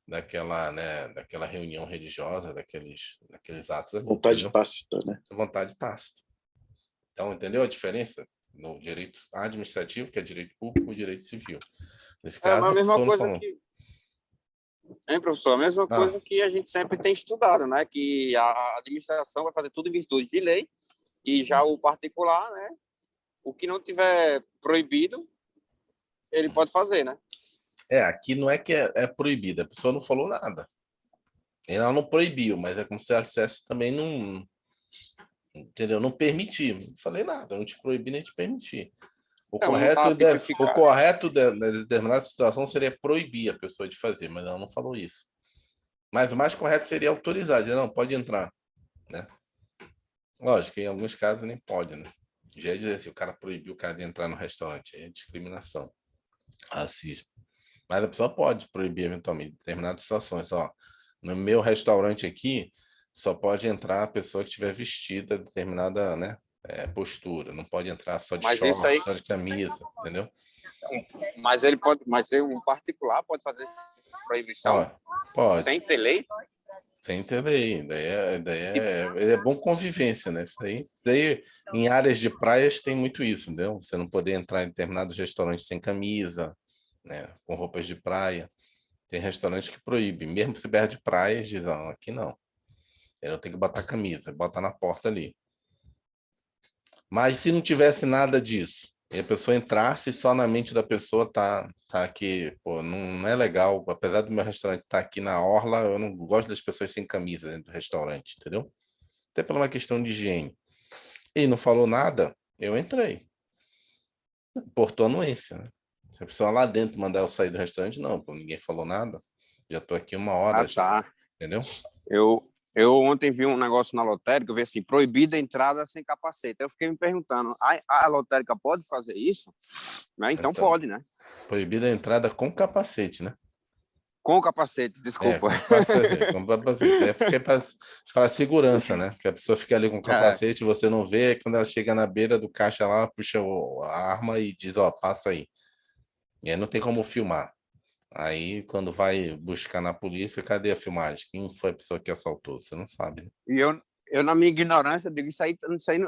daquela reunião religiosa, daqueles atos ali, Vontade entendeu? tácita, né? Vontade tácita. Então, entendeu a diferença no direito administrativo, que é direito público, e direito civil? Nesse caso, Mas a a mesma pessoa não coisa falou. que, hein, professor? A mesma coisa que a gente sempre tem estudado, né? Que a administração vai fazer tudo em virtude de lei e já o particular, né? O que não tiver proibido, ele pode fazer, né? Aqui não é que é proibida, a pessoa não falou nada. Ela não proibiu, mas é como se ela dissesse também não, entendeu? Não permitir. Não falei nada, não te proibi nem te permitir. O Então, não tá o tipificado. correto de determinada situação seria proibir a pessoa de fazer, mas ela não falou isso. Mas o mais correto seria autorizar, dizer, não, pode entrar, né? Lógico que em alguns casos nem pode, né? Já é dizer assim, o cara proibiu o cara de entrar no restaurante, aí é discriminação, racismo. Mas a pessoa pode proibir eventualmente em determinadas situações. Ó, no meu restaurante aqui, só pode entrar a pessoa que estiver vestida de determinada, né, postura. Não pode entrar só de Mas isso short, aí, só de camisa, entendeu? mas ele pode, mas um particular pode fazer proibição Pode, pode. sem ter lei? Sem entender. É bom convivência, né? Isso aí, em áreas de praias tem muito isso, entendeu? Você não poder entrar em determinados restaurantes sem camisa, né? Com roupas de praia. Tem restaurante que proíbe, mesmo se tiver de praia, diz, não, aqui não. Eu tenho que botar camisa, botar na porta ali. Mas se não tivesse nada disso, e a pessoa entrasse só na mente da pessoa tá aqui, pô, não é legal, apesar do meu restaurante estar aqui na orla, eu não gosto das pessoas sem camisa dentro do restaurante, entendeu? Até por uma questão de higiene. E não falou nada, eu entrei. Portou anuência, né? Se a pessoa lá dentro mandar eu sair do restaurante, não, pô, ninguém falou nada. Já tô aqui 1 hora Ah, já, tá. entendeu? Eu ontem vi um negócio na lotérica, eu vi assim, proibida a entrada sem capacete. Eu fiquei me perguntando, a lotérica pode fazer isso? Né? Então Então, pode, né? proibida a entrada com capacete, né? Com capacete, desculpa. Com capacete. É porque é para segurança, né? Que a pessoa fica ali com É, capacete, você não vê, aí quando ela chega na beira do caixa lá, puxa a arma e diz, ó, passa aí. E aí não tem como filmar. Aí, quando vai buscar na polícia, cadê a filmagem? Quem foi a pessoa que assaltou? Você não sabe, né? e eu, na minha ignorância, digo, isso aí,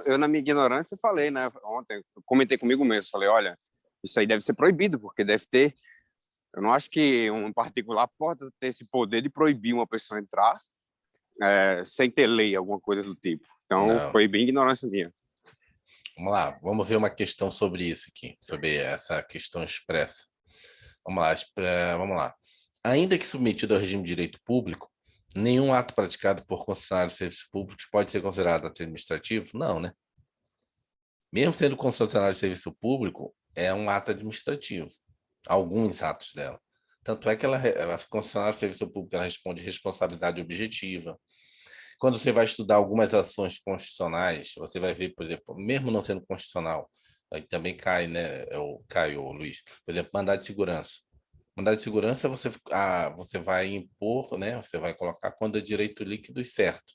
eu, na minha ignorância, falei, né? Ontem, eu comentei comigo mesmo, falei, olha, isso aí deve ser proibido, porque deve ter. Eu não acho que um particular pode ter esse poder de proibir uma pessoa entrar sem ter lei, alguma coisa do tipo. Então, Não. foi bem ignorância minha. Vamos lá, vamos ver uma questão sobre isso aqui, sobre essa questão expressa. Vamos lá, vamos lá. Ainda que submetido ao regime de direito público, nenhum ato praticado por concessionários de serviços públicos pode ser considerado ato administrativo? Não, né? Mesmo sendo concessionário de serviço público, é um ato administrativo. Alguns atos dela. Tanto é que a concessionária de serviço público ela responde responsabilidade objetiva. Quando você vai estudar algumas ações constitucionais, você vai ver, por exemplo, mesmo não sendo constitucional, aí também cai, né? Cai, Luiz. Por exemplo, mandado de segurança. Mandado de segurança você vai impor, né? Você vai colocar quando é direito líquido e certo.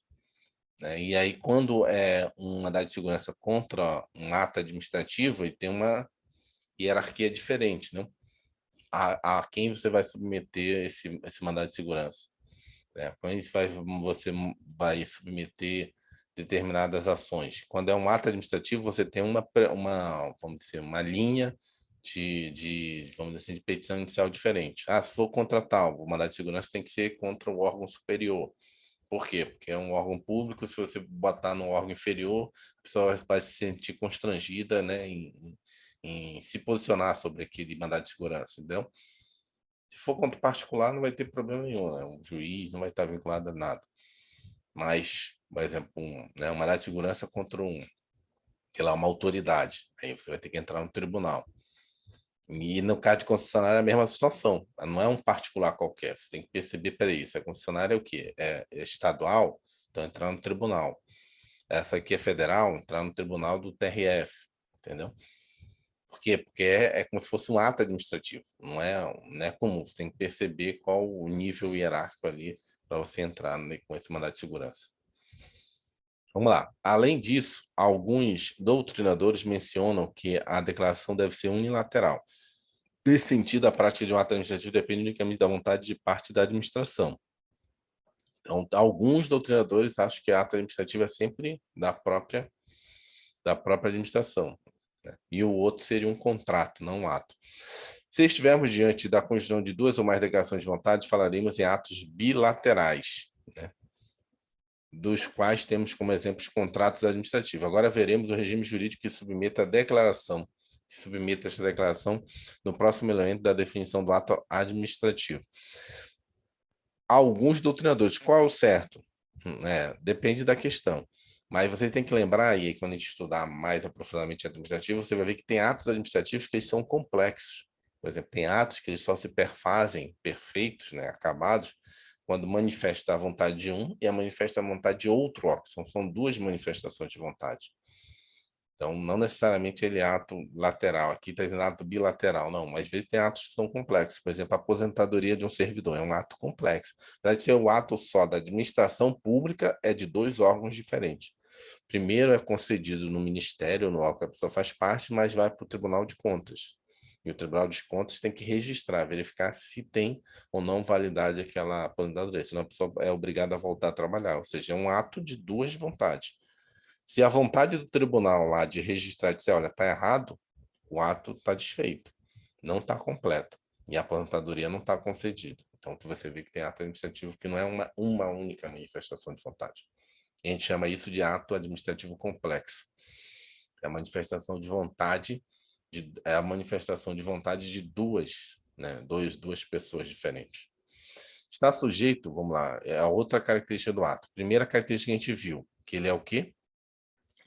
Né? E aí, quando é um mandado de segurança contra um ato administrativo, e tem uma hierarquia diferente, né? A quem você vai submeter esse mandado de segurança. Né? Quando você vai submeter determinadas ações. Quando é um ato administrativo, você tem vamos dizer, uma linha vamos dizer assim, de petição inicial diferente. Ah, se for contra tal, o mandado de segurança tem que ser contra o órgão superior. Por quê? Porque é um órgão público, se você botar no órgão inferior, a pessoa vai se sentir constrangida, né, em se posicionar sobre aquele mandado de segurança, entendeu? Se for contra particular, não vai ter problema nenhum, né? Um juiz não vai estar vinculado a nada. Mas, por exemplo, um mandado de segurança contra sei lá, uma autoridade, aí você vai ter que entrar no tribunal. E no caso de concessionária é a mesma situação, não é um particular qualquer, você tem que perceber, peraí, se a concessionária é o quê? É estadual, então entrar no tribunal. Essa aqui é federal, entrar no tribunal do TRF, entendeu? Por quê? Porque é como se fosse um ato administrativo, não é comum, você tem que perceber qual o nível hierárquico ali para você entrar, né, com esse mandado de segurança. Vamos lá. Além disso, alguns doutrinadores mencionam que a declaração deve ser unilateral. Nesse sentido, a prática de um ato administrativo depende unicamente da vontade de parte da administração. Então, alguns doutrinadores acham que ato administrativo é sempre da própria administração, né? E o outro seria um contrato, não um ato. Se estivermos diante da conjunção de duas ou mais declarações de vontade, falaremos em atos bilaterais, né? Dos quais temos como exemplo os contratos administrativos. Agora veremos o regime jurídico que submete a declaração que submeta esta declaração no próximo elemento da definição do ato administrativo. Alguns doutrinadores, qual é o certo? Depende da questão. Mas você tem que lembrar, e aí, quando a gente estudar mais aprofundadamente administrativo, você vai ver que tem atos administrativos que eles são complexos. Por exemplo, tem atos que eles só se perfazem, perfeitos, né, acabados, quando manifesta a vontade de um e a manifesta a vontade de outro órgão. São duas manifestações de vontade. Então, não necessariamente ele é ato lateral. Aqui está dizendo ato bilateral, não. Mas às vezes tem atos que são complexos. Por exemplo, a aposentadoria de um servidor é um ato complexo. Apesar de ser o ato só da administração pública, é de dois órgãos diferentes. Primeiro é concedido no ministério, no órgão que a pessoa faz parte, mas vai para o Tribunal de Contas. E o Tribunal de Contas tem que registrar, verificar se tem ou não validade aquela aposentadoria, senão a pessoa é obrigada a voltar a trabalhar. Ou seja, é um ato de duas vontades. Se a vontade do tribunal lá de registrar disser, olha, está errado, o ato está desfeito, não está completo, e a aposentadoria não está concedida. Então, você vê que tem ato administrativo que não é uma única manifestação de vontade. A gente chama isso de ato administrativo complexo. É a manifestação de vontade, é a manifestação de vontade de duas pessoas diferentes. Está sujeito, vamos lá, é a outra característica do ato. Primeira característica que a gente viu, que ele é o quê?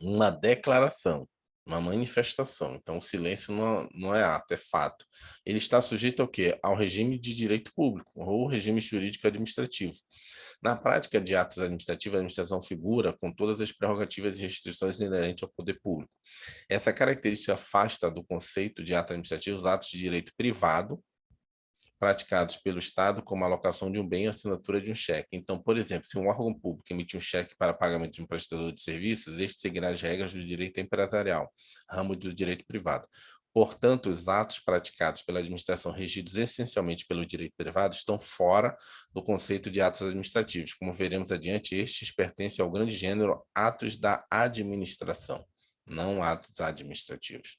Uma declaração, uma manifestação. Então, o silêncio não é ato, é fato. Ele está sujeito ao quê? Ao regime de direito público ou regime jurídico administrativo. Na prática de atos administrativos, a administração figura com todas as prerrogativas e restrições inerentes ao poder público. Essa característica afasta do conceito de ato administrativo os atos de direito privado, praticados pelo Estado, como a alocação de um bem e a assinatura de um cheque. Então, por exemplo, se um órgão público emitir um cheque para pagamento de um prestador de serviços, este seguirá as regras do direito empresarial, ramo do direito privado. Portanto, os atos praticados pela administração regidos essencialmente pelo direito privado estão fora do conceito de atos administrativos. Como veremos adiante, estes pertencem ao grande gênero atos da administração, não atos administrativos.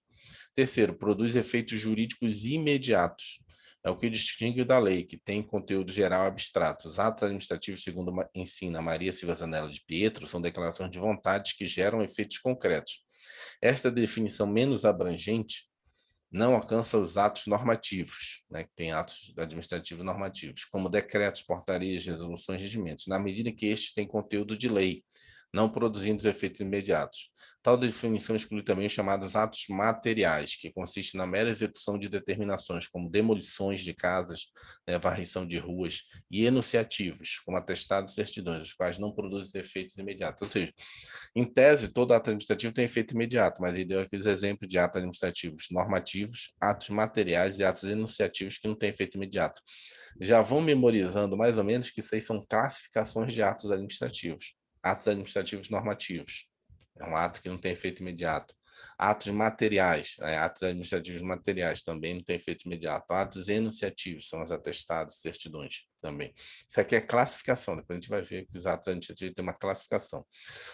Terceiro, produz efeitos jurídicos imediatos. É o que distingue da lei, que tem conteúdo geral abstrato. Os atos administrativos, segundo ensina Maria Silva Zanella de Pietro, são declarações de vontades que geram efeitos concretos. Esta definição menos abrangente não alcança os atos normativos, né, que tem atos administrativos normativos, como decretos, portarias, resoluções, regimentos, na medida que estes têm conteúdo de lei, não produzindo os efeitos imediatos. Tal definição exclui também os chamados atos materiais, que consistem na mera execução de determinações, como demolições de casas, varrição de ruas, e enunciativos, como atestados e certidões, os quais não produzem efeitos imediatos. Ou seja, em tese, todo ato administrativo tem efeito imediato, mas ele deu aqueles exemplos de atos administrativos normativos, atos materiais e atos enunciativos que não têm efeito imediato. Já vão memorizando mais ou menos que isso aí são classificações de atos administrativos. Atos administrativos normativos, é um ato que não tem efeito imediato. Atos materiais, atos administrativos materiais também não tem efeito imediato. Atos enunciativos são os atestados, certidões também. Isso aqui é classificação, depois a gente vai ver que os atos administrativos têm uma classificação.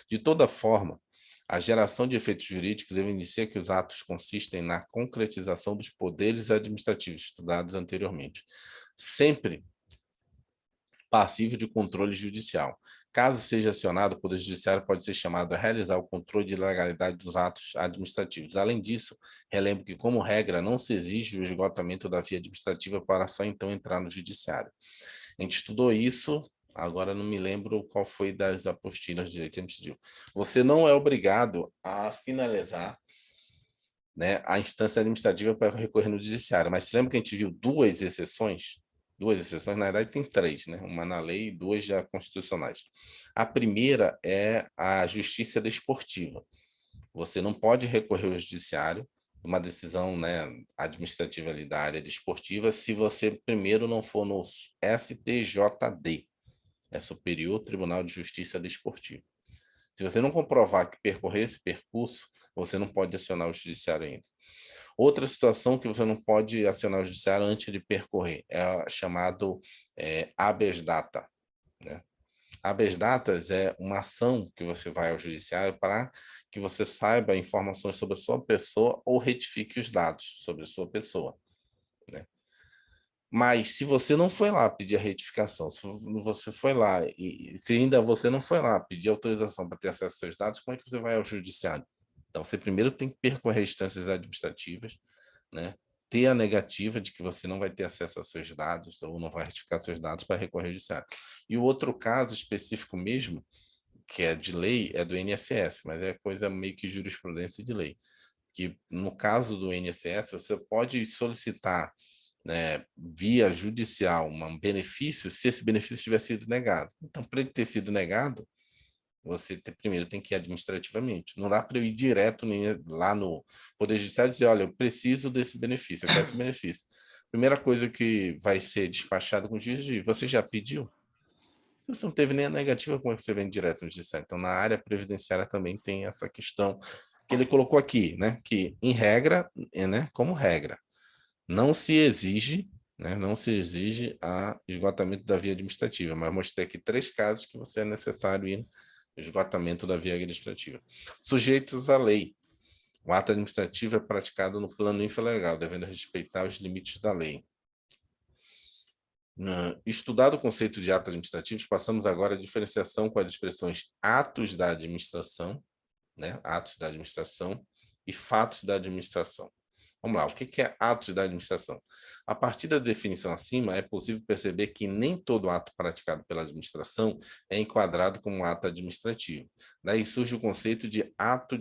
De toda forma, a geração de efeitos jurídicos evidencia que os atos consistem na concretização dos poderes administrativos estudados anteriormente, sempre passivo de controle judicial. Caso seja acionado, o Poder Judiciário pode ser chamado a realizar o controle de legalidade dos atos administrativos. Além disso, relembro que, como regra, não se exige o esgotamento da via administrativa para só então entrar no Judiciário. A gente estudou isso, agora não me lembro qual foi das apostilas de direito administrativo. Você não é obrigado a finalizar, né, a instância administrativa para recorrer no Judiciário, mas se lembra que a gente viu duas exceções, na verdade tem três, né? Uma na lei e duas já constitucionais. A primeira é a justiça desportiva. Você não pode recorrer ao judiciário uma decisão, né, administrativa ali da área desportiva se você primeiro não for no STJD, é Superior Tribunal de Justiça Desportiva. Se você não comprovar que percorreu esse percurso, você não pode acionar o judiciário ainda. Outra situação que você não pode acionar o judiciário antes de percorrer é chamado habeas data, né? Habeas datas é uma ação que você vai ao judiciário para que você saiba informações sobre a sua pessoa ou retifique os dados sobre a sua pessoa, né? Mas se você não foi lá pedir a retificação, se você foi lá e se ainda você não foi lá pedir autorização para ter acesso aos seus dados, como é que você vai ao judiciário? Então, você primeiro tem que percorrer instâncias administrativas, né? Ter a negativa de que você não vai ter acesso aos seus dados ou não vai retificar seus dados para recorrer ao judiciário. E o outro caso específico mesmo, que é de lei, é do INSS, mas é coisa meio que jurisprudência de lei. Que no caso do INSS, você pode solicitar, né, via judicial um benefício se esse benefício tiver sido negado. Então, para ele ter sido negado, você primeiro tem que ir administrativamente. Não dá para eu ir direto lá no Poder Judiciário e dizer, olha, eu preciso desse benefício, eu quero esse benefício. Primeira coisa que vai ser despachado com o juiz, você já pediu? Se você não teve nem a negativa, como é que você vem direto no judiciário? Então, na área previdenciária também tem essa questão que ele colocou aqui, né? Que, em regra, né, como regra, não se exige, né, não se exige a esgotamento da via administrativa, mas mostrei aqui 3 casos que você é necessário ir no esgotamento da via administrativa. Sujeitos à lei. O ato administrativo é praticado no plano infralegal, devendo respeitar os limites da lei. Estudado o conceito de ato administrativo, passamos agora à diferenciação com as expressões atos da administração, né, atos da administração e fatos da administração. Vamos lá, o que é atos da administração? A partir da definição acima, é possível perceber que nem todo ato praticado pela administração é enquadrado como ato administrativo. Daí surge o conceito de ato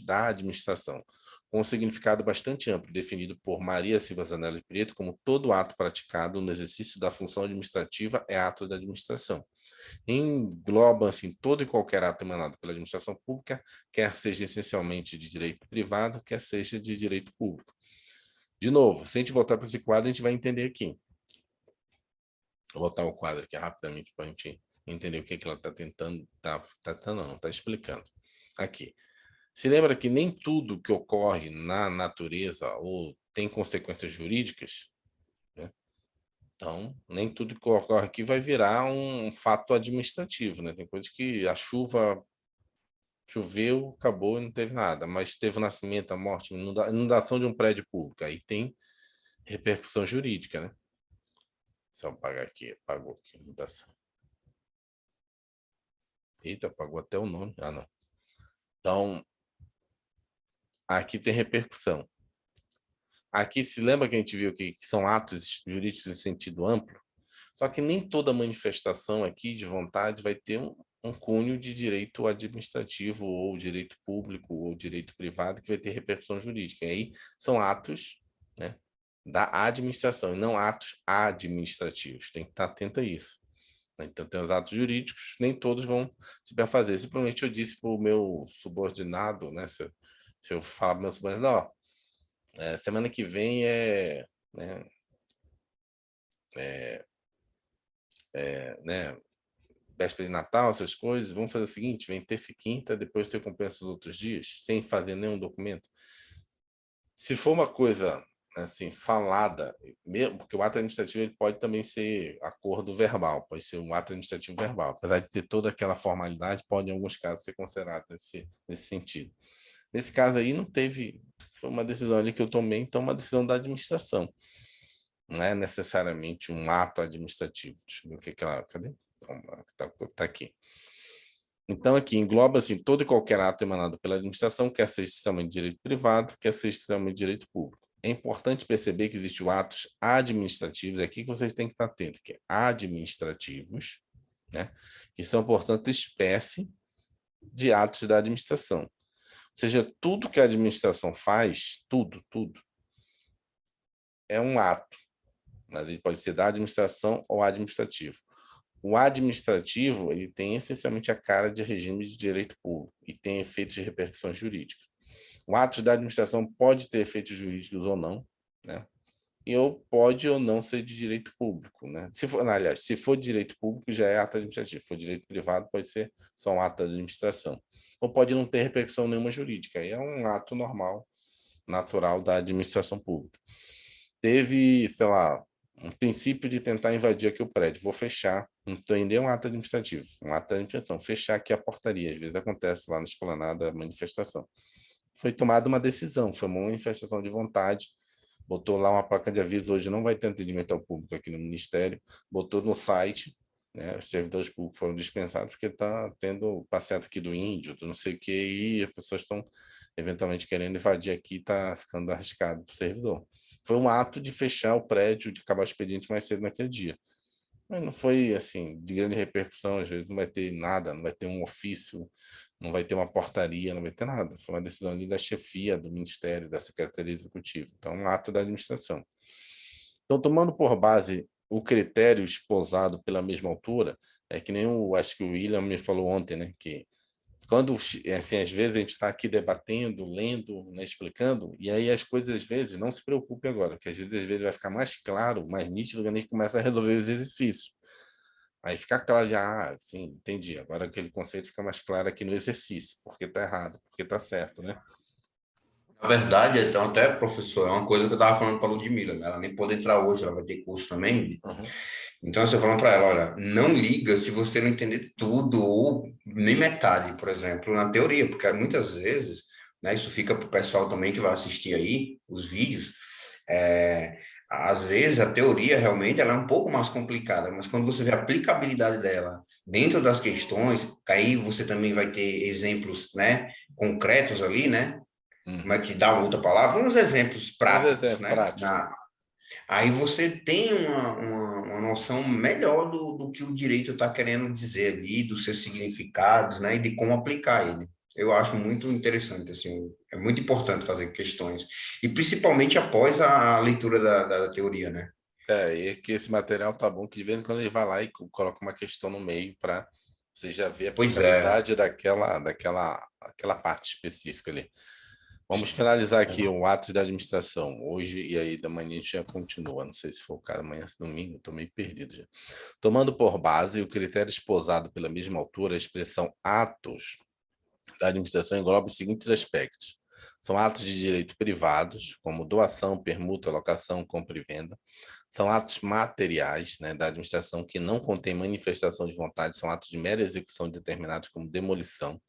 da administração, com um significado bastante amplo, definido por Maria Silva Zanelli Preto como todo ato praticado no exercício da função administrativa é ato da administração. Engloba assim, todo e qualquer ato emanado pela administração pública, quer seja essencialmente de direito privado, quer seja de direito público. De novo, se a gente voltar para esse quadro, a gente vai entender aqui. Vou botar o quadro aqui rapidamente para a gente entender o que ela está tentando, não, está explicando. Aqui. Se lembra que nem tudo que ocorre na natureza ou tem consequências jurídicas, né? Então, nem tudo que ocorre aqui vai virar um fato administrativo, né? Tem coisas que a chuva choveu, acabou e não teve nada, mas teve o nascimento, a morte, inundação de um prédio público, aí tem repercussão jurídica, né? Só apagar aqui, apagou aqui, inundação. Eita, apagou até o nome. Ah, não. Então, aqui tem repercussão. Aqui, se lembra que a gente viu que são atos jurídicos em sentido amplo? Só que nem toda manifestação aqui de vontade vai ter um cunho de direito administrativo ou direito público ou direito privado que vai ter repercussão jurídica. E aí são atos, né, da administração e não atos administrativos. Tem que estar atento a isso. Então, tem os atos jurídicos, nem todos vão se fazer. Simplesmente eu disse para o meu subordinado, né, se eu falar para o meu subordinado, ó, semana que vem né, né, véspera de Natal, essas coisas, vamos fazer o seguinte, vem terça e quinta, depois você compensa os outros dias, sem fazer nenhum documento. Se for uma coisa assim falada, mesmo, porque o ato administrativo ele pode também ser acordo verbal, pode ser um ato administrativo verbal, apesar de ter toda aquela formalidade, pode em alguns casos ser considerado nesse sentido. Nesse caso aí não teve, foi uma decisão ali que eu tomei, então uma decisão da administração, não é necessariamente um ato administrativo. Deixa eu ver o que ela, cadê? Tá aqui. Então, aqui engloba assim, todo e qualquer ato emanado pela administração, quer seja essencialmente de direito privado, quer seja essencialmente de direito público. É importante perceber que existem atos administrativos, é aqui que vocês têm que estar atentos, que é administrativos, né? Que são, portanto, espécie de atos da administração. Ou seja, tudo que a administração faz, tudo, é um ato. Mas ele pode ser da administração ou administrativo. O administrativo ele tem essencialmente a cara de regime de direito público e tem efeitos de repercussões jurídicas. O ato da administração pode ter efeitos jurídicos ou não, né? E ou pode ou não ser de direito público, né? Se for, aliás, se for de direito público já é ato administrativo, se for direito privado pode ser só um ato da administração. Ou pode não ter repercussão nenhuma jurídica, aí é um ato normal, natural da administração pública. Teve, sei lá, um princípio de tentar invadir aqui o prédio, vou fechar, entender um ato administrativo, um ato administrativo, fechar aqui a portaria, às vezes acontece lá na esplanada manifestação. Foi tomada uma decisão, foi uma manifestação de vontade, botou lá uma placa de aviso, hoje não vai ter atendimento ao público aqui no Ministério, botou no site, né, os servidores públicos foram dispensados porque está tendo passeata aqui do índio, do não sei o que, e as pessoas estão eventualmente querendo invadir aqui, está ficando arriscado para o servidor. Foi um ato de fechar o prédio, de acabar o expediente mais cedo naquele dia. Mas não foi, assim, de grande repercussão, às vezes não vai ter nada, não vai ter um ofício, não vai ter uma portaria, não vai ter nada. Foi uma decisão ali da chefia do Ministério, da Secretaria Executiva. Então, um ato da administração. Então, tomando por base o critério esposado pela mesma altura, é que nem acho que o William me falou ontem, né, que quando, assim, às vezes a gente está aqui debatendo, lendo, né, explicando, e aí as coisas, às vezes, não se preocupe agora, que às vezes vai ficar mais claro, mais nítido, quando a gente começa a resolver os exercícios. Aí fica claro, já, sim, entendi. Agora aquele conceito fica mais claro aqui no exercício, porque está errado, porque está certo, né? Na verdade, então, até, professor, é uma coisa que eu estava falando para a Ludmilla, né? Ela nem pode entrar hoje, ela vai ter curso também. Uhum. Então, você falando para ela, olha, não liga se você não entender tudo ou nem metade, por exemplo, na teoria, porque muitas vezes, né, isso fica para o pessoal também que vai assistir aí os vídeos, às vezes a teoria realmente ela é um pouco mais complicada, mas quando você vê a aplicabilidade dela dentro das questões, aí você também vai ter exemplos, né, concretos ali, né, como é que dá uma outra palavra? Uns exemplos práticos, né, Prático. aí você tem uma noção melhor do que o direito está querendo dizer ali, dos seus significados, né, e de como aplicar ele. Eu acho muito interessante, assim, é muito importante fazer questões, e principalmente após a leitura da teoria, né? E que esse material tá bom, que de vez em quando ele vai lá e coloca uma questão no meio para você já ver a Pois é. aplicabilidade daquela parte específica ali. Vamos finalizar aqui o ato da administração hoje e aí da manhã a gente já continua. Não sei se for o caso amanhã, se domingo, estou meio perdido já. Tomando por base o critério esposado pela mesma altura, a expressão atos da administração engloba os seguintes aspectos. São atos de direito privados, como doação, permuta, locação, compra e venda. São atos materiais, né, da administração que não contêm manifestação de vontade, são atos de mera execução determinados como demolição.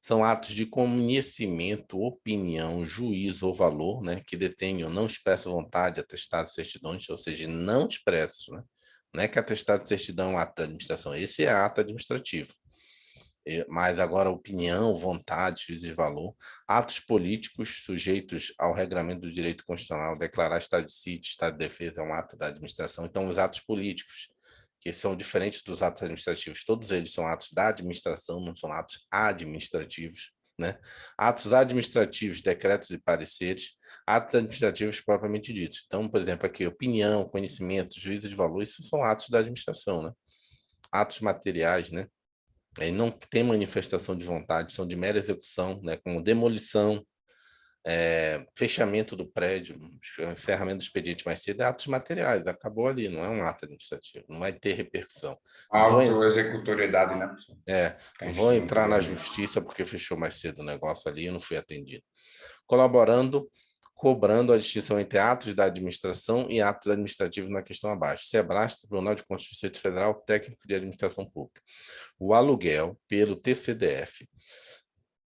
São atos de conhecimento, opinião, juízo ou valor, né, que detenham não expresso vontade, atestados, certidões, ou seja, não expressos, né? Não é que atestado de certidão é um ato da administração, esse é ato administrativo. Mas agora opinião, vontade, juízo de valor, atos políticos sujeitos ao regramento do direito constitucional, declarar estado de sítio, estado de defesa é um ato da administração. Então, os atos políticos, que são diferentes dos atos administrativos, todos eles são atos da administração, não são atos administrativos, né? Atos administrativos, decretos e pareceres, atos administrativos propriamente ditos. Então, por exemplo, aqui, opinião, conhecimento, juízo de valor, isso são atos da administração, né? Atos materiais, né? Não tem manifestação de vontade, são de mera execução, né, como demolição, fechamento do prédio, encerramento do expediente mais cedo, é atos materiais, acabou ali, não é um ato administrativo, não vai ter repercussão. Autoexecutoriedade, né, professor? Não vou entrar na justiça porque fechou mais cedo o negócio ali e eu não fui atendido. Colaborando, cobrando a distinção entre atos da administração e atos administrativos na questão abaixo. SEBRAS, Tribunal de Constituição Federal, técnico de administração pública. O aluguel pelo TCDF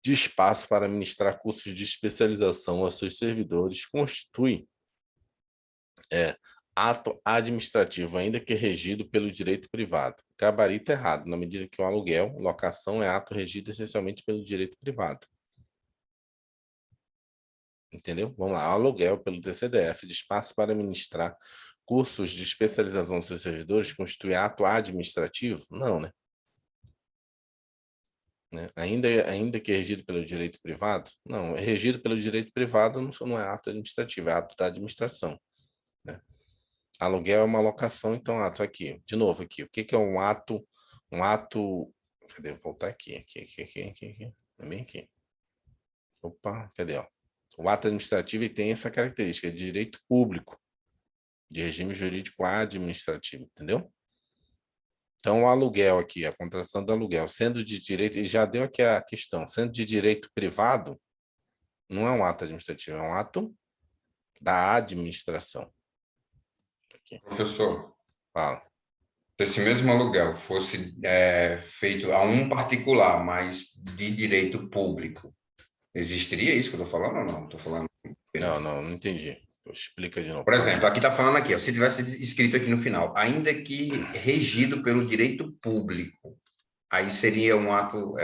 de espaço para ministrar cursos de especialização aos seus servidores constitui ato administrativo, ainda que regido pelo direito privado. Gabarito errado, na medida que o aluguel, locação, é ato regido essencialmente pelo direito privado. Entendeu? Vamos lá, aluguel pelo TCDF de espaço para ministrar cursos de especialização dos seus servidores constitui ato administrativo? Não, né? Ainda que é regido pelo direito privado? Não, é regido pelo direito privado não é ato administrativo, é ato da administração, né? Aluguel é uma locação, então ato aqui. De novo aqui, o que é um ato? Um ato... Cadê? Vou voltar aqui. Também aqui. Opa, cadê? Ó? O ato administrativo tem essa característica de direito público, de regime jurídico administrativo, entendeu? Então, o aluguel aqui, a contratação do aluguel, sendo de direito, e já deu aqui a questão, sendo de direito privado, não é um ato administrativo, é um ato da administração. Aqui. Professor, Fala. se esse mesmo aluguel fosse feito a um particular, mas de direito público, existiria isso que eu estou falando ou não? Estou falando. Não entendi. Explica de novo. Por exemplo, aqui está falando aqui, ó, se tivesse escrito aqui no final, ainda que regido pelo direito público, aí seria um ato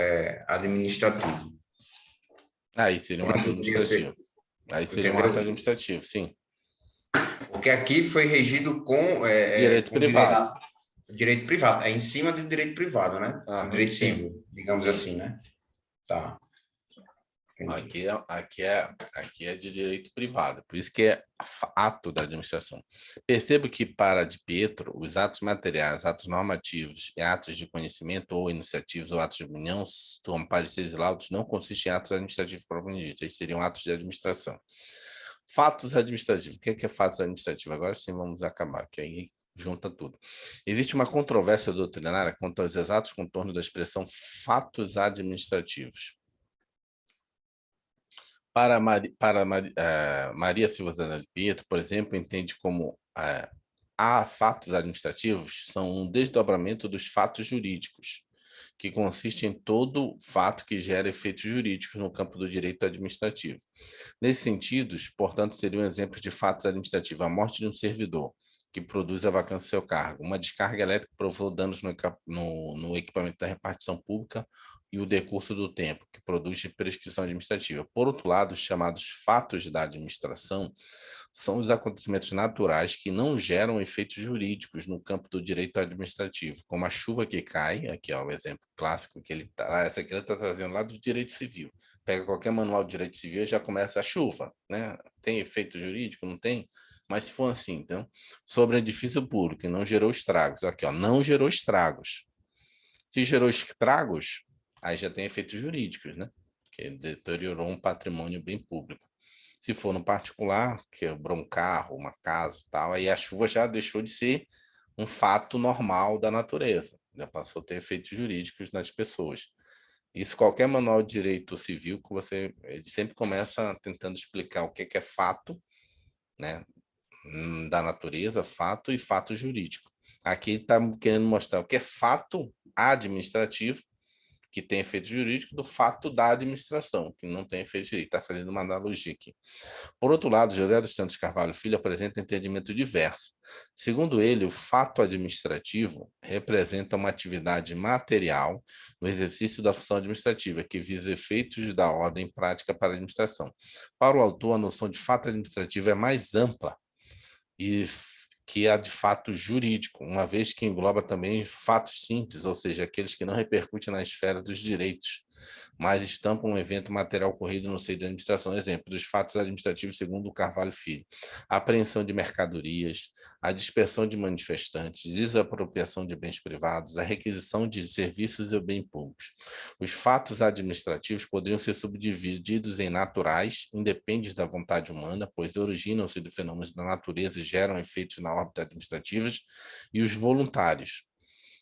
administrativo. Aí seria um ato administrativo. Aí seria um ato administrativo, sim. Porque aqui foi regido com... direito privado. Direito privado. É em cima do direito privado, né? Aham, o direito sim. civil, digamos Sim. assim, né? Tá. Entendi. Aqui é de direito privado, por isso que é ato da administração. Percebo que para Di Pietro, os atos materiais, atos normativos e atos de conhecimento ou iniciativos ou atos de opinião, como pareceres e laudos, não consistem em atos administrativos propriamente ditos, eles seriam atos de administração. Fatos administrativos. O que é fatos administrativos? Agora sim vamos acabar, que aí junta tudo. Existe uma controvérsia doutrinária quanto aos exatos contornos da expressão fatos administrativos. Para Maria Silva Zanelli Pietro, por exemplo, entende como há fatos administrativos são um desdobramento dos fatos jurídicos, que consiste em todo fato que gera efeitos jurídicos no campo do direito administrativo. Nesse sentido, portanto, seriam exemplos de fatos administrativos: a morte de um servidor, que produz a vacância do seu cargo, uma descarga elétrica que provocou danos no equipamento da repartição pública, e o decurso do tempo, que produz prescrição administrativa. Por outro lado, os chamados fatos da administração são os acontecimentos naturais que não geram efeitos jurídicos no campo do direito administrativo, como a chuva que cai, aqui é o exemplo clássico que essa aqui ele está trazendo lá do direito civil. Pega qualquer manual de direito civil e já começa a chuva, né? Tem efeito jurídico? Não tem? Mas se for assim, então, sobre edifício público e não gerou estragos, aqui, ó, não gerou estragos. Se gerou estragos, aí já tem efeitos jurídicos, né? Que deteriorou um patrimônio bem público. Se for no particular, quebrou um carro, uma casa e tal, aí a chuva já deixou de ser um fato normal da natureza, já passou a ter efeitos jurídicos nas pessoas. Isso qualquer manual de direito civil que você sempre começa tentando explicar o que é fato, né, da natureza, fato e fato jurídico. Aqui está querendo mostrar o que é fato administrativo, que tem efeito jurídico, do fato da administração, que não tem efeito jurídico. Está fazendo uma analogia aqui. Por outro lado, José dos Santos Carvalho Filho apresenta entendimento diverso. Segundo ele, o fato administrativo representa uma atividade material no exercício da função administrativa, que visa efeitos da ordem prática para a administração. Para o autor, a noção de fato administrativo é mais ampla e que a de fato jurídico, uma vez que engloba também fatos simples, ou seja, aqueles que não repercutem na esfera dos direitos, mas estampam um evento material ocorrido no seio da administração. Exemplo dos fatos administrativos segundo o Carvalho Filho: a apreensão de mercadorias, a dispersão de manifestantes, desapropriação de bens privados, a requisição de serviços e bens públicos. Os fatos administrativos poderiam ser subdivididos em naturais, independentes da vontade humana, pois originam-se de fenômenos da natureza e geram efeitos na órbita administrativas, e os voluntários.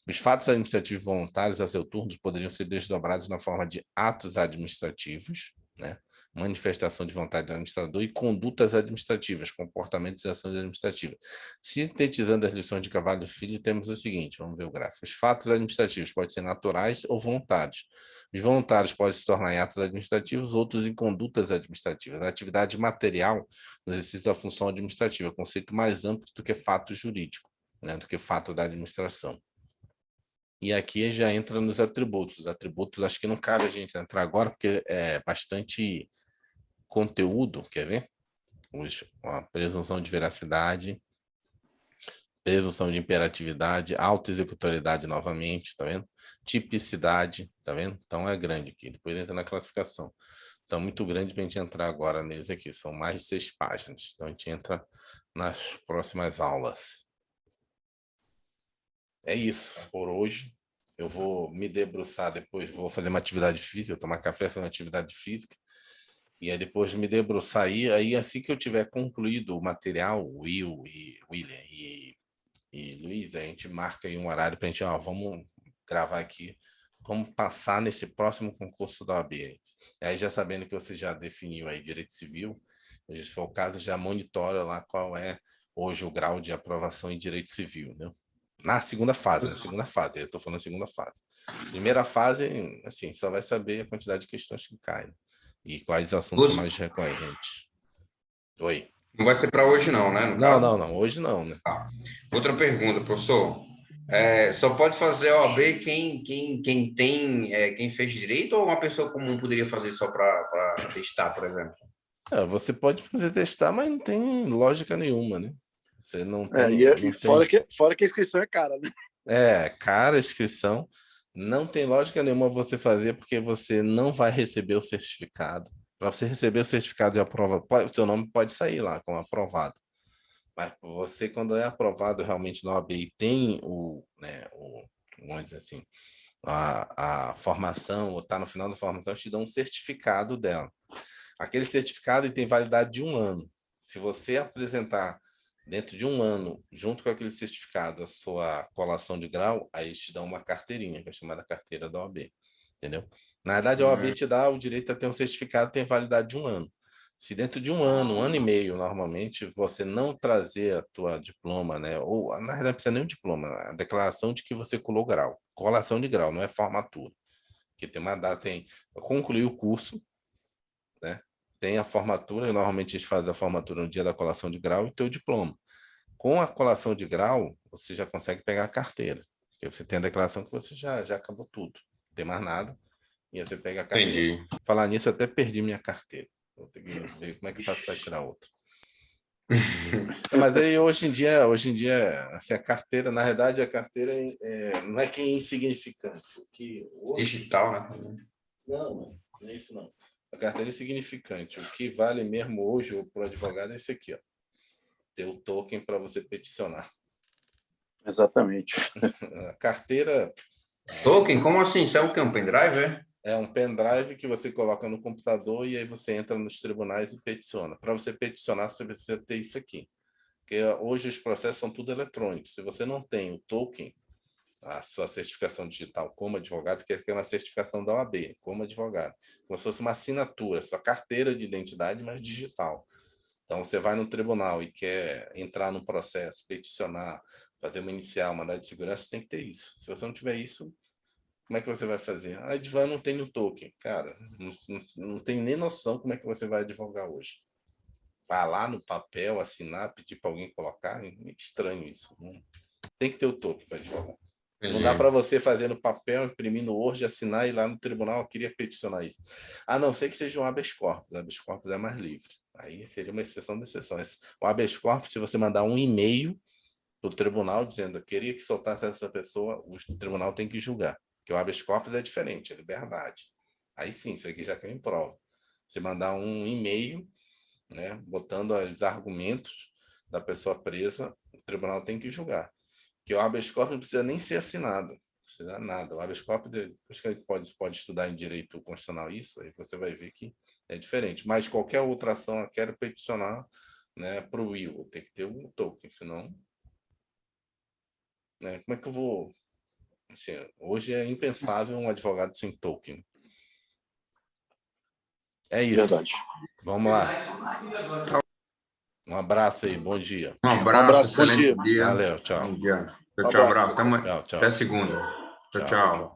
Os fatos administrativos voluntários, a seu turno, poderiam ser desdobrados na forma de atos administrativos, né? Manifestação de vontade do administrador, e condutas administrativas, comportamentos e ações administrativas. Sintetizando as lições de Carvalho Filho, temos o seguinte, vamos ver o gráfico. Os fatos administrativos podem ser naturais ou voluntários. Os voluntários podem se tornar em atos administrativos, outros em condutas administrativas. A atividade material no exercício da função administrativa, conceito mais amplo do que fato jurídico, né? Do que fato da administração. E aqui já entra nos atributos. Os atributos, acho que não cabe a gente entrar agora, porque é bastante conteúdo, quer ver? A presunção de veracidade, presunção de imperatividade, autoexecutoriedade novamente, tá vendo? Tipicidade, tá vendo? Então é grande aqui. Depois entra na classificação. Então, muito grande para a gente entrar agora neles aqui. São mais de 6 páginas. Então, a gente entra nas próximas aulas. É isso por hoje. Eu vou me debruçar depois, vou fazer uma atividade física, tomar café, fazer uma atividade física, e aí depois me debruçar aí assim que eu tiver concluído o material, Will e William e Luiz, a gente marca aí um horário para a gente, vamos gravar aqui, vamos passar nesse próximo concurso da OAB. Aí já sabendo que você já definiu aí direito civil, se for o caso, já monitora lá qual é hoje o grau de aprovação em direito civil, né? Na segunda fase, eu estou falando segunda fase. Primeira fase, assim, só vai saber a quantidade de questões que caem e quais assuntos são mais recorrentes. Oi. Não vai ser para hoje não, né? Não, hoje não, né? Tá. Outra pergunta, professor. Só pode fazer a OAB quem tem, quem fez direito, ou uma pessoa comum poderia fazer só para testar, por exemplo? Você pode fazer testar, mas não tem lógica nenhuma, né? Você não E tem. fora que a inscrição é cara, né? Cara, a inscrição. Não tem lógica nenhuma você fazer, porque você não vai receber o certificado. Para você receber o certificado de aprova, o seu nome pode sair lá como aprovado. Mas você, quando é aprovado realmente na OAB e tem vamos dizer assim, a formação, ou está no final da formação, te dão um certificado dela. Aquele certificado tem validade de 1 ano. Se você apresentar dentro de 1 ano, junto com aquele certificado, a sua colação de grau, aí eles te dão uma carteirinha, que é chamada carteira da OAB. Entendeu? Na verdade, a OAB te dá o direito a ter um certificado que tem validade de 1 ano. Se dentro de 1 ano e meio, normalmente, você não trazer a tua diploma, né? Ou, na verdade, não precisa nem um diploma, a declaração de que você colou grau. Colação de grau, não é formatura. Porque tem uma data, concluir o curso, né? Tem a formatura, e normalmente eles fazem a formatura no dia da colação de grau e o teu diploma. Com a colação de grau, você já consegue pegar a carteira. Porque você tem a declaração que você já acabou tudo. Não tem mais nada. E aí você pega a carteira. Entendi. Falar nisso, eu até perdi minha carteira. Vou ter que ver como é que eu faço para tirar outra. Mas aí hoje em dia assim, a carteira, na verdade, a carteira não é que é insignificante. Digital, né? Não é isso não. A carteira é insignificante. O que vale mesmo hoje para o advogado é esse aqui, ó. Ter o token para você peticionar. Exatamente. A carteira. Token? Como assim? Isso é o quê? Um pendrive, é? É um pendrive que você coloca no computador e aí você entra nos tribunais e peticiona. Para você peticionar, você precisa ter isso aqui. Porque hoje os processos são tudo eletrônicos. Se você não tem o token, a sua certificação digital como advogado, que é uma certificação da OAB, como advogado, como se fosse uma assinatura, sua carteira de identidade, mas digital. Então, você vai no tribunal e quer entrar no processo, peticionar, fazer uma inicial, mandado de segurança, você tem que ter isso. Se você não tiver isso, como é que você vai fazer? A Advan não tem o token. Cara, não tem nem noção como é que você vai advogar hoje. Vai lá no papel, assinar, pedir para alguém colocar. É estranho isso. Tem que ter o token para advogar. Não dá para você fazer no papel, imprimir no Word, assinar e ir lá no tribunal, eu queria peticionar isso. A não ser que seja um habeas corpus. O habeas corpus é mais livre. Aí seria uma exceção de exceção. O habeas corpus, se você mandar um e-mail para o tribunal dizendo eu queria que soltasse essa pessoa, o tribunal tem que julgar. Porque o habeas corpus é diferente, é liberdade. Aí sim, isso aqui já cai em prova. Você mandar um e-mail, né, botando os argumentos da pessoa presa, o tribunal tem que julgar. Que o habeas corpus não precisa nem ser assinado, não precisa nada. O habeas corpus, depois que a gente pode estudar em direito constitucional isso, aí você vai ver que é diferente. Mas qualquer outra ação, eu quero peticionar, né, para o will, tem que ter um token, senão... Né, como é que eu vou... Assim, hoje é impensável um advogado sem token. É isso. Verdade. Vamos lá. Um abraço aí, bom dia. Um abraço, bom excelente dia. Valeu, tchau. Bom dia. Tchau, abraço. Tchau. Até segunda. Tchau.